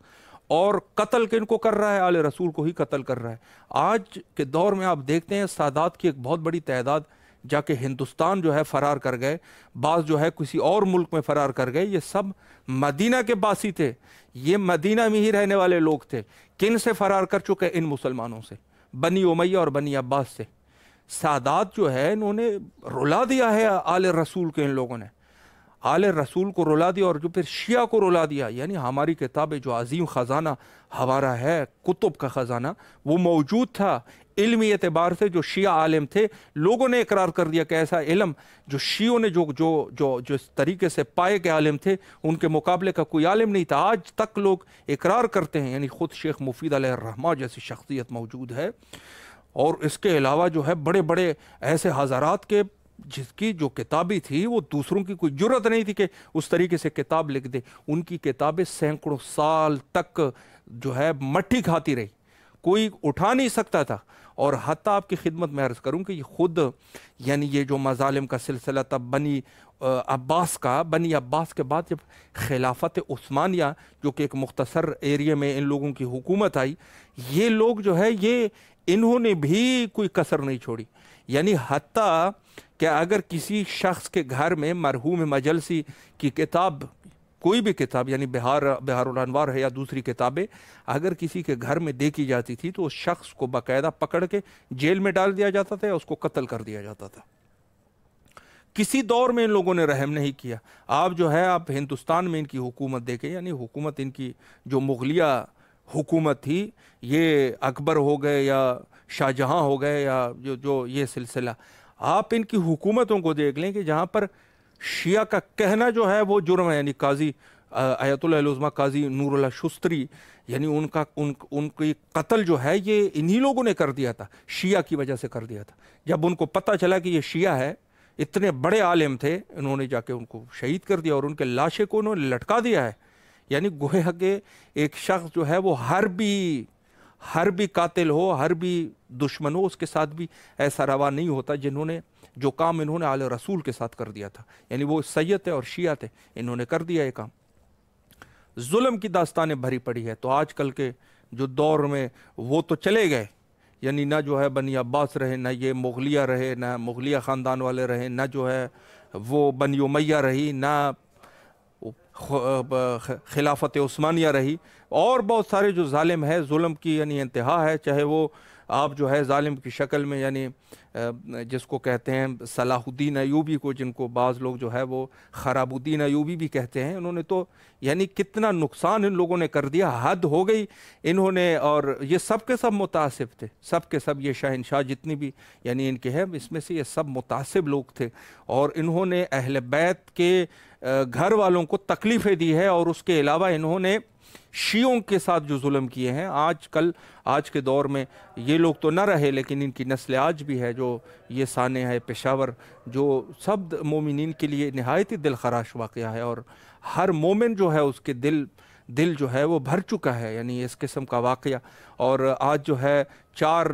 اور قتل کن کو کر رہا ہے؟ آل رسول کو ہی قتل کر رہا ہے۔ آج کے دور میں آپ دیکھتے ہیں سادات کی ایک بہت بڑی تعداد جا کے ہندوستان جو ہے فرار کر گئے، بعض جو ہے کسی اور ملک میں فرار کر گئے، یہ سب مدینہ کے باسی تھے، یہ مدینہ میں ہی رہنے والے لوگ تھے۔ کن سے فرار کر چکے؟ ان مسلمانوں سے، بنی امیہ اور بنی عباس سے۔ سادات جو ہے انہوں نے رلا دیا ہے آل رسول کے، ان لوگوں نے آل رسول کو رلا دیا اور جو پھر شیعہ کو رلا دیا۔ یعنی ہماری کتابیں جو عظیم خزانہ ہمارا ہے، کتب کا خزانہ، وہ موجود تھا۔ علمی اعتبار سے جو شیعہ عالم تھے، لوگوں نے اقرار کر دیا کہ ایسا علم جو شیعوں نے جو اس طریقے سے پائے کے عالم تھے ان کے مقابلے کا کوئی عالم نہیں تھا۔ آج تک لوگ اقرار کرتے ہیں، یعنی خود شیخ مفید علیہ الرحمہ جیسی شخصیت موجود ہے، اور اس کے علاوہ جو ہے بڑے بڑے ایسے حضرات کے جس کی جو کتابیں تھی وہ دوسروں کی کوئی جرت نہیں تھی کہ اس طریقے سے کتاب لکھ دے۔ ان کی کتابیں سینکڑوں سال تک جو ہے مٹی کھاتی رہی، کوئی اٹھا نہیں سکتا تھا۔ اور حتیٰ آپ کی خدمت میں عرض کروں کہ یہ خود یعنی یہ جو مظالم کا سلسلہ تھا بنی عباس کے بعد جب خلافت عثمانیہ جو کہ ایک مختصر ایریے میں ان لوگوں کی حکومت آئی، یہ لوگ جو ہے انہوں نے بھی کوئی کسر نہیں چھوڑی۔ یعنی حتیٰ کہ اگر کسی شخص کے گھر میں مرحوم مجلسی کی کتاب، کوئی بھی کتاب، یعنی بہار الانوار ہے یا دوسری کتابیں، اگر کسی کے گھر میں دیکھی جاتی تھی تو اس شخص کو باقاعدہ پکڑ کے جیل میں ڈال دیا جاتا تھا یا اس کو قتل کر دیا جاتا تھا۔ کسی دور میں ان لوگوں نے رحم نہیں کیا۔ آپ جو ہے آپ ہندوستان میں ان کی حکومت دیکھیں، یعنی حکومت ان کی جو مغلیہ حکومت تھی، یہ اکبر ہو گئے یا شاہ جہاں ہو گئے یا جو یہ سلسلہ، آپ ان کی حکومتوں کو دیکھ لیں کہ جہاں پر شیعہ کا کہنا جو ہے وہ جرم ہے۔ یعنی قاضی آیت اللہ العظمیٰ قاضی نور اللہ شستری، یعنی ان کی قتل جو ہے یہ انہی لوگوں نے کر دیا تھا، شیعہ کی وجہ سے کر دیا تھا۔ جب ان کو پتہ چلا کہ یہ شیعہ ہے، اتنے بڑے عالم تھے، انہوں نے جا کے ان کو شہید کر دیا اور ان کے لاشیں کو انہوں نے لٹکا دیا ہے۔ یعنی گویا کہ ایک شخص جو ہے وہ ہر بھی قاتل ہو، ہر بھی دشمن ہو، اس کے ساتھ بھی ایسا روا نہیں ہوتا جو کام انہوں نے آل رسول کے ساتھ کر دیا تھا۔ یعنی وہ سید تھے اور شیعہ تھے، انہوں نے کر دیا یہ کام۔ ظلم کی داستانیں بھری پڑی ہے۔ تو آج کل کے جو دور میں وہ تو چلے گئے، یعنی نہ جو ہے بنی عباس رہے، نہ یہ مغلیہ رہے، نہ مغلیہ خاندان والے رہے، نہ جو ہے وہ بنی امیہ رہی، نہ خلافت عثمانیہ رہی، اور بہت سارے جو ظالم ہے، ظلم کی یعنی انتہا ہے، چاہے وہ آپ جو ہے ظالم کی شکل میں، یعنی جس کو کہتے ہیں صلاح الدین ایوبی کو، جن کو بعض لوگ جو ہے وہ خراب الدین ایوبی بھی کہتے ہیں، انہوں نے تو یعنی کتنا نقصان ان لوگوں نے کر دیا، حد ہو گئی انہوں نے۔ اور یہ سب کے سب متعصب تھے، سب کے سب، یہ شہنشاہ جتنی بھی یعنی ان کے ہیں، اس میں سے یہ سب متعصب لوگ تھے، اور انہوں نے اہل بیت کے گھر والوں کو تکلیفیں دی ہے، اور اس کے علاوہ انہوں نے شیعوں کے ساتھ جو ظلم کیے ہیں، آج کے دور میں یہ لوگ تو نہ رہے، لیکن ان کی نسل آج بھی ہے، جو یہ سانحہ ہے پشاور، جو سب مومنین کے لیے نہایت ہی دل خراش واقعہ ہے، اور ہر مومن جو ہے اس کے دل جو ہے وہ بھر چکا ہے، یعنی اس قسم کا واقعہ۔ اور آج جو ہے چار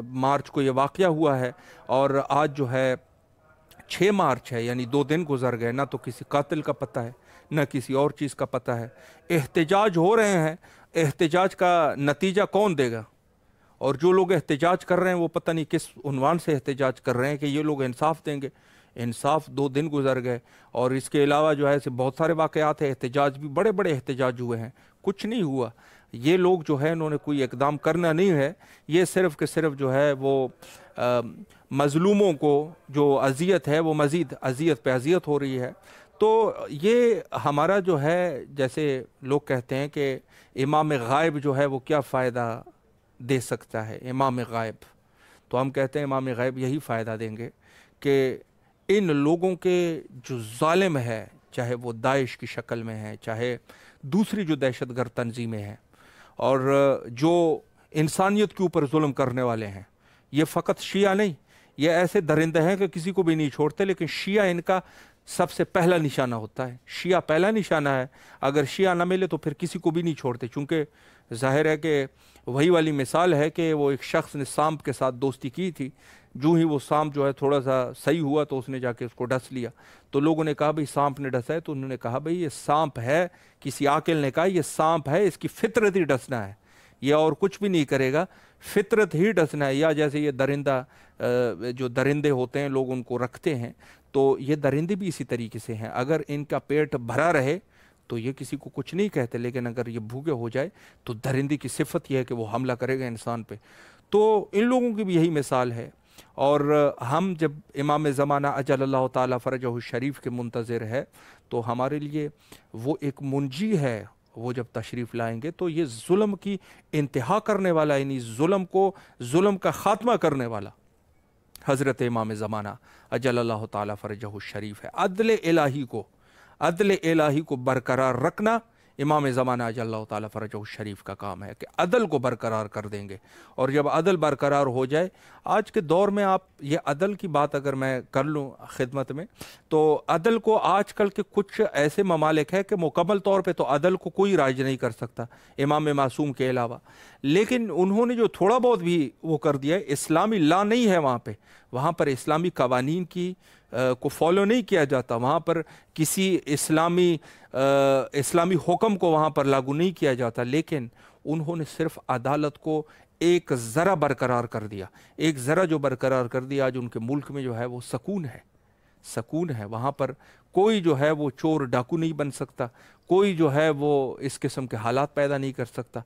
مارچ کو یہ واقعہ ہوا ہے، اور آج جو ہے 6 مارچ ہے، یعنی 2 دن گزر گئے، نہ تو کسی قاتل کا پتہ ہے، نہ کسی اور چیز کا پتہ ہے۔ احتجاج ہو رہے ہیں، احتجاج کا نتیجہ کون دے گا؟ اور جو لوگ احتجاج کر رہے ہیں وہ پتہ نہیں کس عنوان سے احتجاج کر رہے ہیں کہ یہ لوگ انصاف دیں گے۔ انصاف 2 دن گزر گئے، اور اس کے علاوہ جو ہے ایسے بہت سارے واقعات ہیں، احتجاج بھی بڑے بڑے احتجاج ہوئے ہیں، کچھ نہیں ہوا۔ یہ لوگ جو ہے انہوں نے کوئی اقدام کرنا نہیں ہے، یہ صرف کہ صرف جو ہے وہ مظلوموں کو جو اذیت ہے وہ مزید اذیت پہ اذیت ہو رہی ہے۔ تو یہ ہمارا جو ہے، جیسے لوگ کہتے ہیں کہ امام غائب جو ہے وہ کیا فائدہ دے سکتا ہے، امام غائب، تو ہم کہتے ہیں امام غائب یہی فائدہ دیں گے کہ ان لوگوں کے جو ظالم ہے، چاہے وہ داعش کی شکل میں ہے، چاہے دوسری جو دہشت گرد تنظیمیں ہیں، اور جو انسانیت کے اوپر ظلم کرنے والے ہیں، یہ فقط شیعہ نہیں، یہ ایسے درندے ہیں کہ کسی کو بھی نہیں چھوڑتے، لیکن شیعہ ان کا سب سے پہلا نشانہ ہوتا ہے، شیعہ پہلا نشانہ ہے۔ اگر شیعہ نہ ملے تو پھر کسی کو بھی نہیں چھوڑتے، چونکہ ظاہر ہے کہ وہی والی مثال ہے کہ وہ ایک شخص نے سانپ کے ساتھ دوستی کی تھی، جو ہی وہ سانپ جو ہے تھوڑا سا صحیح ہوا تو اس نے جا کے اس کو ڈس لیا، تو لوگوں نے کہا بھئی سانپ نے ڈسا ہے، تو انہوں نے کہا بھئی یہ سانپ ہے، کسی عاقل نے کہا یہ سانپ ہے، اس کی فطرت ہی ڈسنا ہے، یہ اور کچھ بھی نہیں کرے گا، فطرت ہی ڈسنا ہے۔ یا جیسے یہ درندہ جو درندے ہوتے ہیں لوگ ان کو رکھتے ہیں، تو یہ درندے بھی اسی طریقے سے ہیں، اگر ان کا پیٹ بھرا رہے تو یہ کسی کو کچھ نہیں کہتے، لیکن اگر یہ بھوکے ہو جائے تو درندے کی صفت یہ ہے کہ وہ حملہ کرے گا انسان پہ۔ تو ان لوگوں کی بھی یہی مثال ہے، اور ہم جب امام زمانہ اجل اللہ تعالیٰ فرجہ الشریف کے منتظر ہے تو ہمارے لیے وہ ایک منجی ہے، وہ جب تشریف لائیں گے تو یہ ظلم کی انتہا کرنے والا، یعنی ظلم کا خاتمہ کرنے والا حضرت امام زمانہ اجل اللہ تعالیٰ فرجہ الشریف ہے۔ عدل الہی کو برقرار رکھنا امام زمانہ اجل اللہ تعالیٰ فرجہ الشریف کا کام ہے، کہ عدل کو برقرار کر دیں گے، اور جب عدل برقرار ہو جائے، آج کے دور میں آپ یہ عدل کی بات اگر میں کر لوں خدمت میں، تو عدل کو آج کل کے کچھ ایسے ممالک ہے کہ مکمل طور پہ تو عدل کو کوئی رائج نہیں کر سکتا امام معصوم کے علاوہ، لیکن انہوں نے جو تھوڑا بہت بھی وہ کر دیا ہے، اسلامی لا نہیں ہے وہاں پر اسلامی قوانین کو فالو نہیں کیا جاتا، وہاں پر کسی اسلامی حکم کو وہاں پر لاگو نہیں کیا جاتا، لیکن انہوں نے صرف عدالت کو ایک ذرہ برقرار کر دیا، ایک ذرہ جو برقرار کر دیا، آج ان کے ملک میں جو ہے وہ سکون ہے، وہاں پر کوئی جو ہے وہ چور ڈاکو نہیں بن سکتا، کوئی جو ہے وہ اس قسم کے حالات پیدا نہیں کر سکتا،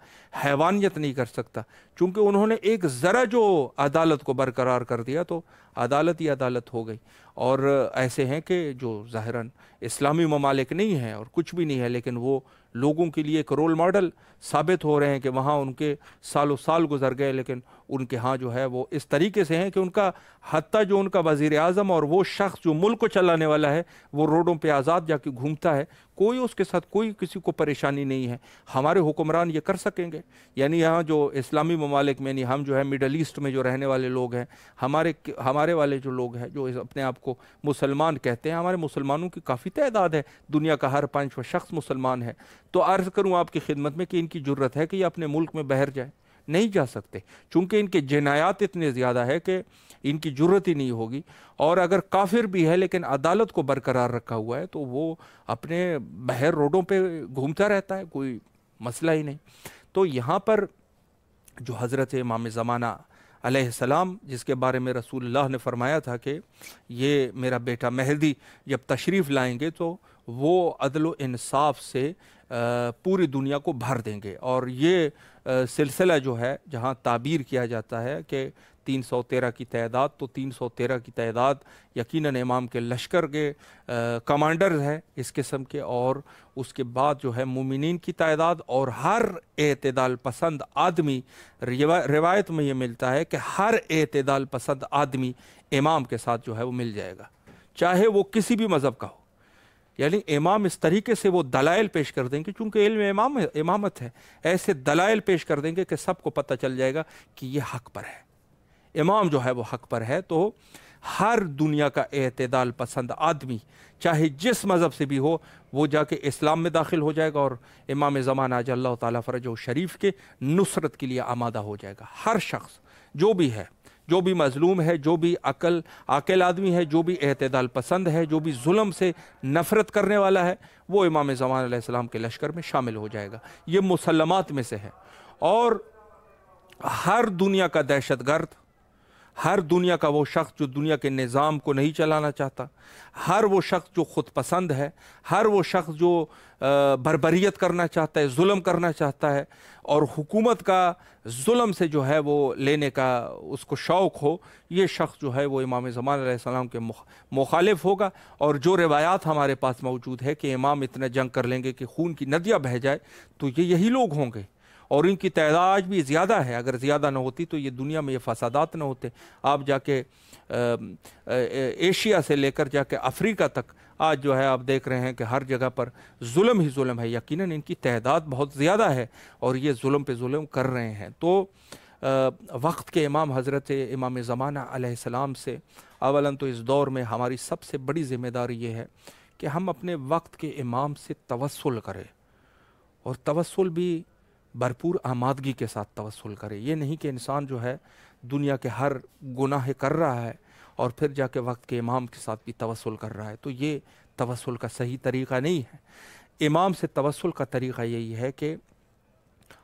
حیوانیت نہیں کر سکتا، چونکہ انہوں نے ایک ذرہ جو عدالت کو برقرار کر دیا تو عدالت ہی عدالت ہو گئی۔ اور ایسے ہیں کہ جو ظاہراً اسلامی ممالک نہیں ہیں اور کچھ بھی نہیں ہے، لیکن وہ لوگوں کے لیے ایک رول ماڈل ثابت ہو رہے ہیں کہ وہاں ان کے سال و سال گزر گئے، لیکن ان کے ہاں جو ہے وہ اس طریقے سے ہیں کہ ان کا حتیٰ جو ان کا وزیر اعظم اور وہ شخص جو ملک کو چلانے والا ہے وہ روڈوں پہ آزاد جا کے گھومتا ہے، کوئی اس کے ساتھ کوئی کسی کو پریشانی نہیں ہے۔ ہمارے حکمران یہ کر سکیں گے؟ یعنی یہاں جو اسلامی ممالک میں، یعنی ہم جو ہے مڈل ایسٹ میں جو رہنے والے لوگ ہیں، ہمارے والے جو لوگ ہیں جو اپنے آپ کو مسلمان کہتے ہیں، ہمارے مسلمانوں کی کافی تعداد ہے، دنیا کا ہر 5واں شخص مسلمان ہے، تو عرض کروں آپ کی خدمت میں کہ ان کی جرت ہے کہ یہ اپنے ملک میں باہر جائیں؟ نہیں جا سکتے، چونکہ ان کے جنایات اتنے زیادہ ہے کہ ان کی جرت ہی نہیں ہوگی۔ اور اگر کافر بھی ہے لیکن عدالت کو برقرار رکھا ہوا ہے تو وہ اپنے باہر روڈوں پہ گھومتا رہتا ہے، کوئی مسئلہ ہی نہیں۔ تو یہاں پر جو حضرت امام زمانہ علیہ السلام، جس کے بارے میں رسول اللہ نے فرمایا تھا کہ یہ میرا بیٹا مہدی جب تشریف لائیں گے تو وہ عدل و انصاف سے پوری دنیا کو بھر دیں گے، اور یہ سلسلہ جو ہے جہاں تعبیر کیا جاتا ہے کہ 313 کی تعداد، تو 313 کی تعداد یقیناً امام کے لشکر کے کمانڈرز ہیں اس قسم کے، اور اس کے بعد جو ہے مومنین کی تعداد، اور ہر اعتدال پسند آدمی، روایت میں یہ ملتا ہے کہ ہر اعتدال پسند آدمی امام کے ساتھ جو ہے وہ مل جائے گا، چاہے وہ کسی بھی مذہب کا ہو، یعنی امام اس طریقے سے وہ دلائل پیش کر دیں گے، چونکہ علم امامت ہے، ایسے دلائل پیش کر دیں گے کہ سب کو پتہ چل جائے گا کہ یہ حق پر ہے، امام جو ہے وہ حق پر ہے۔ تو ہر دنیا کا اعتدال پسند آدمی چاہے جس مذہب سے بھی ہو، وہ جا کے اسلام میں داخل ہو جائے گا اور امام زمانہ اجل اللہ تعالیٰ فرجہ شریف کے نصرت کے لیے آمادہ ہو جائے گا۔ ہر شخص جو بھی ہے، جو بھی مظلوم ہے، جو بھی عاقل آدمی ہے، جو بھی اعتدال پسند ہے، جو بھی ظلم سے نفرت کرنے والا ہے، وہ امام زمان علیہ السلام کے لشکر میں شامل ہو جائے گا۔ یہ مسلمات میں سے ہے۔ اور ہر دنیا کا دہشت گرد، ہر دنیا کا وہ شخص جو دنیا کے نظام کو نہیں چلانا چاہتا، ہر وہ شخص جو خود پسند ہے، ہر وہ شخص جو بربریت کرنا چاہتا ہے، ظلم کرنا چاہتا ہے اور حکومت کا ظلم سے جو ہے وہ لینے کا اس کو شوق ہو، یہ شخص جو ہے وہ امام زمان علیہ السلام کے مخالف ہوگا۔ اور جو روایات ہمارے پاس موجود ہے کہ امام اتنا جنگ کر لیں گے کہ خون کی ندیاں بہہ جائے، تو یہ یہی لوگ ہوں گے، اور ان کی تعداد آج بھی زیادہ ہے۔ اگر زیادہ نہ ہوتی تو یہ دنیا میں یہ فسادات نہ ہوتے۔ آپ جا کے ایشیا سے لے کر جا کے افریقہ تک آج جو ہے آپ دیکھ رہے ہیں کہ ہر جگہ پر ظلم ہی ظلم ہے۔ یقیناً ان کی تعداد بہت زیادہ ہے اور یہ ظلم پہ ظلم کر رہے ہیں۔ تو وقت کے امام حضرت امام زمانہ علیہ السلام سے اولاً تو اس دور میں ہماری سب سے بڑی ذمہ داری یہ ہے کہ ہم اپنے وقت کے امام سے توسل کریں، اور توسل بھی بھرپور آمادگی کے ساتھ توسل کرے۔ یہ نہیں کہ انسان جو ہے دنیا کے ہر گناہ کر رہا ہے اور پھر جا کے وقت کے امام کے ساتھ بھی توسل کر رہا ہے، تو یہ توسل کا صحیح طریقہ نہیں ہے۔ امام سے توسل کا طریقہ یہی ہے کہ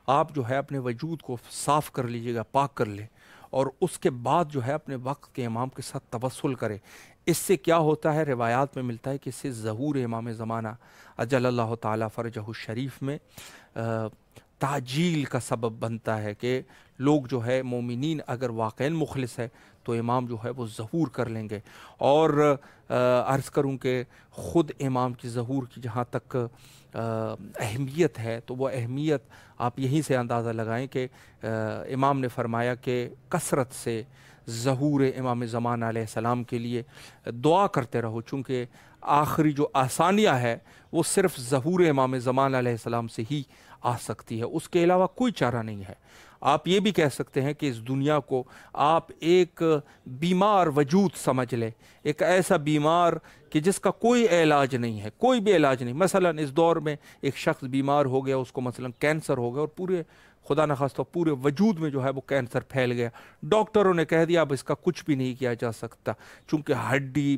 آپ جو ہے اپنے وجود کو صاف کر لیجئے گا، پاک کر لیں، اور اس کے بعد جو ہے اپنے وقت کے امام کے ساتھ توسل کرے۔ اس سے کیا ہوتا ہے؟ روایات میں ملتا ہے کہ اس سے ظہور امام زمانہ اجل اللہ تعالیٰ فرجہ الشریف میں تعجیل کا سبب بنتا ہے کہ لوگ جو ہے مومنین اگر واقعاً مخلص ہے تو امام جو ہے وہ ظہور کر لیں گے۔ اور عرض کروں کہ خود امام کی ظہور کی جہاں تک اہمیت ہے، تو وہ اہمیت آپ یہیں سے اندازہ لگائیں کہ امام نے فرمایا کہ کثرت سے ظہور امام زمانہ علیہ السلام کے لیے دعا کرتے رہو، چونکہ آخری جو آسانیہ ہے وہ صرف ظہور امام زمانہ علیہ السلام سے ہی آ سکتی ہے، اس کے علاوہ کوئی چارہ نہیں ہے۔ آپ یہ بھی کہہ سکتے ہیں کہ اس دنیا کو آپ ایک بیمار وجود سمجھ لیں، ایک ایسا بیمار کہ جس کا کوئی علاج نہیں ہے، کوئی بھی علاج نہیں۔ مثلا اس دور میں ایک شخص بیمار ہو گیا، اس کو مثلا کینسر ہو گیا، اور پورے خدا نخواستہ پورے وجود میں جو ہے وہ کینسر پھیل گیا، ڈاکٹروں نے کہہ دیا اب اس کا کچھ بھی نہیں کیا جا سکتا، چونکہ ہڈی،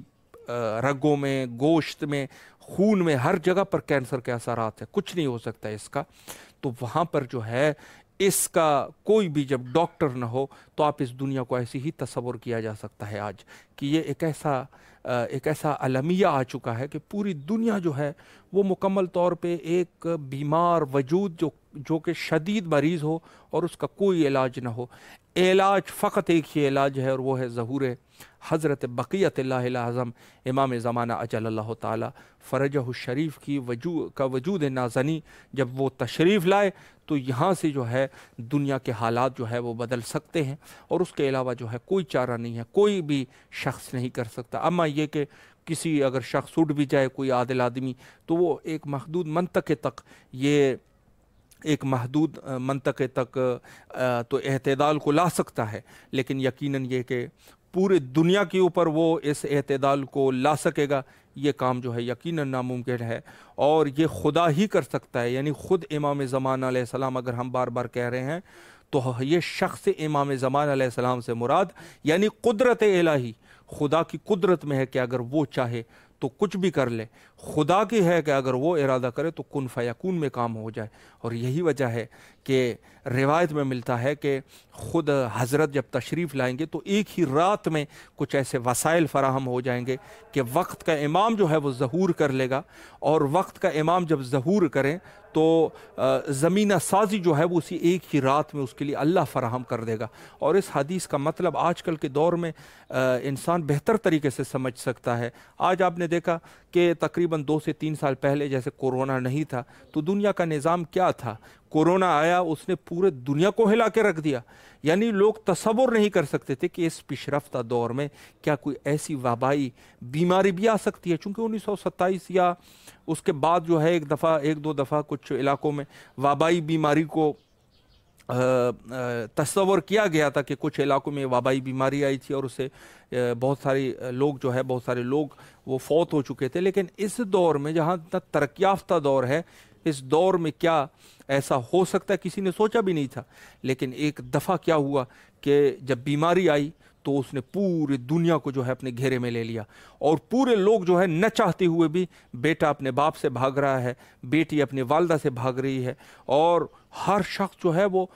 رگوں میں، گوشت میں، خون میں، ہر جگہ پر کینسر کے اثرات ہیں، کچھ نہیں ہو سکتا اس کا۔ تو وہاں پر جو ہے اس کا کوئی بھی جب ڈاکٹر نہ ہو تو آپ اس دنیا کو ایسی ہی تصور کیا جا سکتا ہے آج کہ یہ ایک ایسا المیہ آ چکا ہے کہ پوری دنیا جو ہے وہ مکمل طور پہ ایک بیمار وجود جو کہ شدید مریض ہو اور اس کا کوئی علاج نہ ہو۔ علاج فقط ایک ہی علاج ہے، اور وہ ہے ظہور حضرت بقیت اللہ الاعظم امام زمانہ اجل اللہ تعالی فرجہ الشریف کی وجود نازنی جب وہ تشریف لائے تو یہاں سے جو ہے دنیا کے حالات جو ہے وہ بدل سکتے ہیں، اور اس کے علاوہ جو ہے کوئی چارہ نہیں ہے، کوئی بھی شخص نہیں کر سکتا۔ اما یہ کہ کسی اگر شخص اٹھ بھی جائے، کوئی عادل آدمی، تو وہ ایک محدود منطقے تک تو اعتدال کو لا سکتا ہے، لیکن یقیناً یہ کہ پورے دنیا کے اوپر وہ اس اعتدال کو لا سکے گا، یہ کام جو ہے یقیناً ناممکن ہے، اور یہ خدا ہی کر سکتا ہے۔ یعنی خود امام زمانہ علیہ السلام اگر ہم بار بار کہہ رہے ہیں تو یہ شخص امام زمانہ علیہ السلام سے مراد یعنی قدرت الہی، خدا کی قدرت میں ہے کہ اگر وہ چاہے تو کچھ بھی کر لے، خدا کی ہے کہ اگر وہ ارادہ کرے تو کن فیکون میں کام ہو جائے۔ اور یہی وجہ ہے کہ روایت میں ملتا ہے کہ خود حضرت جب تشریف لائیں گے تو ایک ہی رات میں کچھ ایسے وسائل فراہم ہو جائیں گے کہ وقت کا امام جو ہے وہ ظہور کر لے گا، اور وقت کا امام جب ظہور کریں تو زمینہ سازی جو ہے وہ اسی ایک ہی رات میں اس کے لیے اللہ فراہم کر دے گا۔ اور اس حدیث کا مطلب آج کل کے دور میں انسان بہتر طریقے سے سمجھ سکتا ہے۔ آج آپ نے دیکھا کہ تقریباً 2 سے 3 سال پہلے جیسے کورونا نہیں تھا تو دنیا کا نظام کیا تھا؟ کورونا آیا اس نے پورے دنیا کو ہلا کے رکھ دیا. یعنی لوگ تصور نہیں کر سکتے تھے کہ اس پیش رفتہ دور میں کیا کوئی ایسی وبائی بیماری بھی آ سکتی ہے. چونکہ 1927 یا اس کے بعد جو ہے ایک دو دفعہ کچھ علاقوں میں وبائی بیماری کو تصور کیا گیا تھا کہ کچھ علاقوں میں وبائی بیماری آئی تھی اور اسے بہت سارے لوگ وہ فوت ہو چکے تھے. لیکن اس دور میں جہاں تک ترقی یافتہ دور ہے، اس دور میں کیا ایسا ہو سکتا ہے کسی نے سوچا بھی نہیں تھا. لیکن ایک دفعہ کیا ہوا کہ جب بیماری آئی تو اس نے پوری دنیا کو جو ہے اپنے گھیرے میں لے لیا، اور پورے لوگ جو ہے نہ چاہتے ہوئے بھی، بیٹا اپنے باپ سے بھاگ رہا ہے، بیٹی اپنے والدہ سے بھاگ رہی ہے، اور ہر شخص جو ہے وہ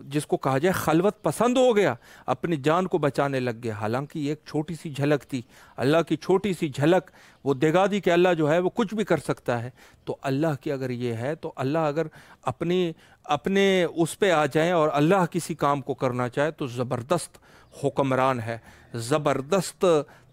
جس کو کہا جائے خلوت پسند ہو گیا، اپنی جان کو بچانے لگ گیا. حالانکہ یہ ایک چھوٹی سی جھلک تھی، اللہ کی چھوٹی سی جھلک وہ دکھا دی کہ اللہ جو ہے وہ کچھ بھی کر سکتا ہے. تو اللہ کی اگر یہ ہے تو اللہ اگر اپنے اس پہ آ جائیں اور اللہ کسی کام کو کرنا چاہے تو زبردست حکمران ہے، زبردست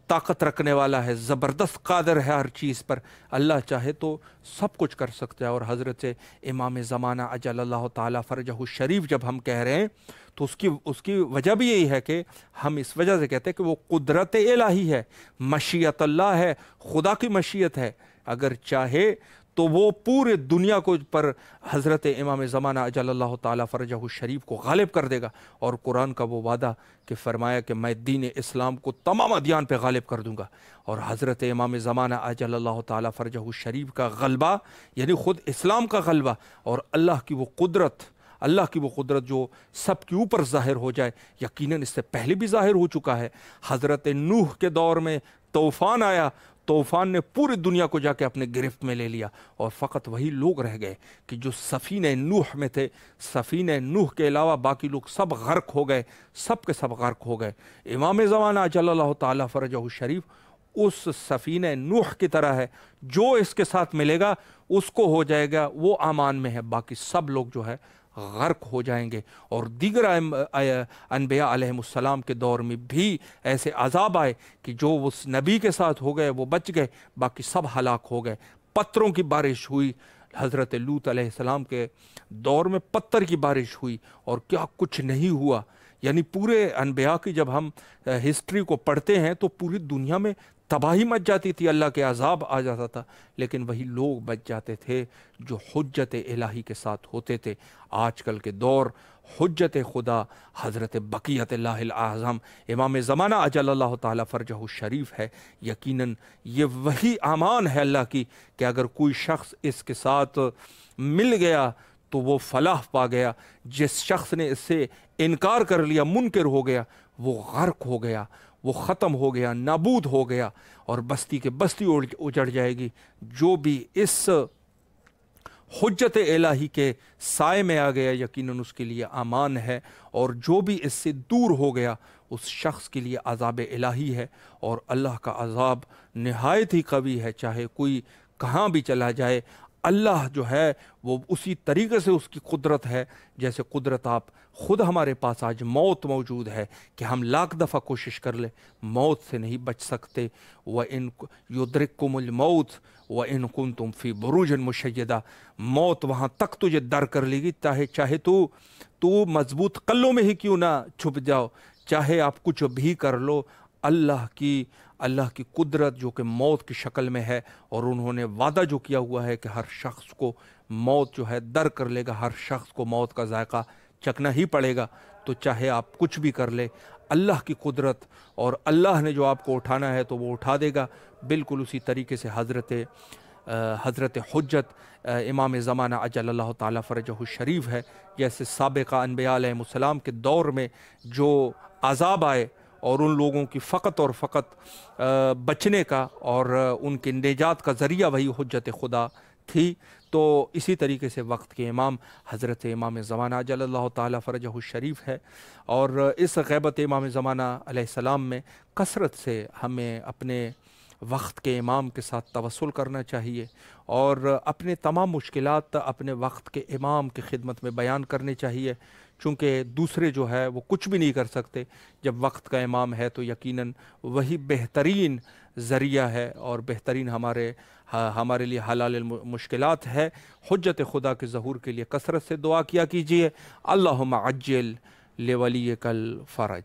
طاقت رکھنے والا ہے، زبردست قادر ہے ہر چیز پر. اللہ چاہے تو سب کچھ کر سکتا ہے. اور حضرت امام زمانہ عجل اللہ تعالی فرجہ الشریف جب ہم کہہ رہے ہیں تو اس کی وجہ بھی یہی ہے کہ ہم اس وجہ سے کہتے ہیں کہ وہ قدرت الہی ہے، مشیت اللہ ہے، خدا کی مشیت ہے. اگر چاہے تو وہ پورے دنیا کو پر حضرت امام زمانہ اجل اللہ تعالیٰ فرجہ الشریف کو غالب کر دے گا. اور قرآن کا وہ وعدہ کہ فرمایا کہ میں دین اسلام کو تمام ادیان پہ غالب کر دوں گا. اور حضرت امام زمانہ اجل اللہ تعالیٰ فرجہ الشریف کا غلبہ یعنی خود اسلام کا غلبہ، اور اللہ کی وہ قدرت جو سب کے اوپر ظاہر ہو جائے، یقیناً اس سے پہلے بھی ظاہر ہو چکا ہے. حضرت نوح کے دور میں طوفان آیا، طوفان نے پوری دنیا کو جا کے اپنے گرفت میں لے لیا، اور فقط وہی لوگ رہ گئے کہ جو سفینہ نوح میں تھے. سفینہ نوح کے علاوہ باقی لوگ سب غرق ہو گئے، سب کے سب غرق ہو گئے. امام زمانہ اجل اللہ تعالیٰ فرجہ الشریف اس سفینہ نوح کی طرح ہے، جو اس کے ساتھ ملے گا اس کو ہو جائے گا، وہ امان میں ہے، باقی سب لوگ جو ہے غرق ہو جائیں گے. اور دیگر انبیاء علیہ السلام کے دور میں بھی ایسے عذاب آئے کہ جو اس نبی کے ساتھ ہو گئے وہ بچ گئے، باقی سب ہلاک ہو گئے. پتھروں کی بارش ہوئی، حضرت لوط علیہ السلام کے دور میں پتھر کی بارش ہوئی، اور کیا کچھ نہیں ہوا. یعنی پورے انبیاء کی جب ہم ہسٹری کو پڑھتے ہیں تو پوری دنیا میں تباہی مچ جاتی تھی، اللہ کے عذاب آ جاتا تھا، لیکن وہی لوگ بچ جاتے تھے جو حجت الہی کے ساتھ ہوتے تھے. آج کل کے دور حجت خدا حضرت بقیت اللہ الاعظم امام زمانہ اجل اللہ تعالیٰ فرجہ الشریف ہے. یقیناً یہ وہی امان ہے اللہ کی کہ اگر کوئی شخص اس کے ساتھ مل گیا تو وہ فلاح پا گیا. جس شخص نے اس سے انکار کر لیا، منکر ہو گیا، وہ غرق ہو گیا، وہ ختم ہو گیا، نابود ہو گیا، اور بستی کے بستی اجڑ جائے گی. جو بھی اس حجت الہی کے سائے میں آ گیا یقیناً اس کے لیے امان ہے، اور جو بھی اس سے دور ہو گیا اس شخص کے لیے عذاب الہی ہے. اور اللہ کا عذاب نہایت ہی قوی ہے، چاہے کوئی کہاں بھی چلا جائے. اللہ جو ہے وہ اسی طریقے سے اس کی قدرت ہے جیسے قدرت آپ خود ہمارے پاس آج موت موجود ہے کہ ہم لاکھ دفعہ کوشش کر لیں موت سے نہیں بچ سکتے. وَإِن يُدْرِكْكُمُ الْمَوْتُ وَإِن كُنْتُمْ فِي بُرُوجٍ مُشَيَّدَةٍ، موت وہاں تک تجھے در کر لے گی، چاہے تو مضبوط قلوں میں ہی کیوں نہ چھپ جاؤ، چاہے آپ کچھ بھی کر لو. اللہ کی قدرت جو کہ موت کی شکل میں ہے، اور انہوں نے وعدہ جو کیا ہوا ہے کہ ہر شخص کو موت جو ہے در کر لے گا، ہر شخص کو موت کا ذائقہ چکنا ہی پڑے گا. تو چاہے آپ کچھ بھی کر لے، اللہ کی قدرت اور اللہ نے جو آپ کو اٹھانا ہے تو وہ اٹھا دے گا. بالکل اسی طریقے سے حضرت حجت امام زمانہ اجل اللہ تعالیٰ فرجہ الشریف ہے. جیسے سابقہ انبیاء علیہ السلام کے دور میں جو عذاب آئے اور ان لوگوں کی فقط اور فقط بچنے کا اور ان کے نجات کا ذریعہ وہی حجت خدا تھی، تو اسی طریقے سے وقت کے امام حضرت امام زمانہ اجل اللہ تعالیٰ فرجہ الشریف ہے. اور اس غیبت امام زمانہ علیہ السلام میں کثرت سے ہمیں اپنے وقت کے امام کے ساتھ توسل کرنا چاہیے، اور اپنے تمام مشکلات اپنے وقت کے امام کی خدمت میں بیان کرنے چاہیے، چونکہ دوسرے جو ہے وہ کچھ بھی نہیں کر سکتے. جب وقت کا امام ہے تو یقیناً وہی بہترین ذریعہ ہے اور بہترین ہمارے لیے حلال المشکلات ہے۔ حجت خدا کے ظہور کے لیے کثرت سے دعا کیا کیجیے۔ اللہم عجل لولیک الفرج۔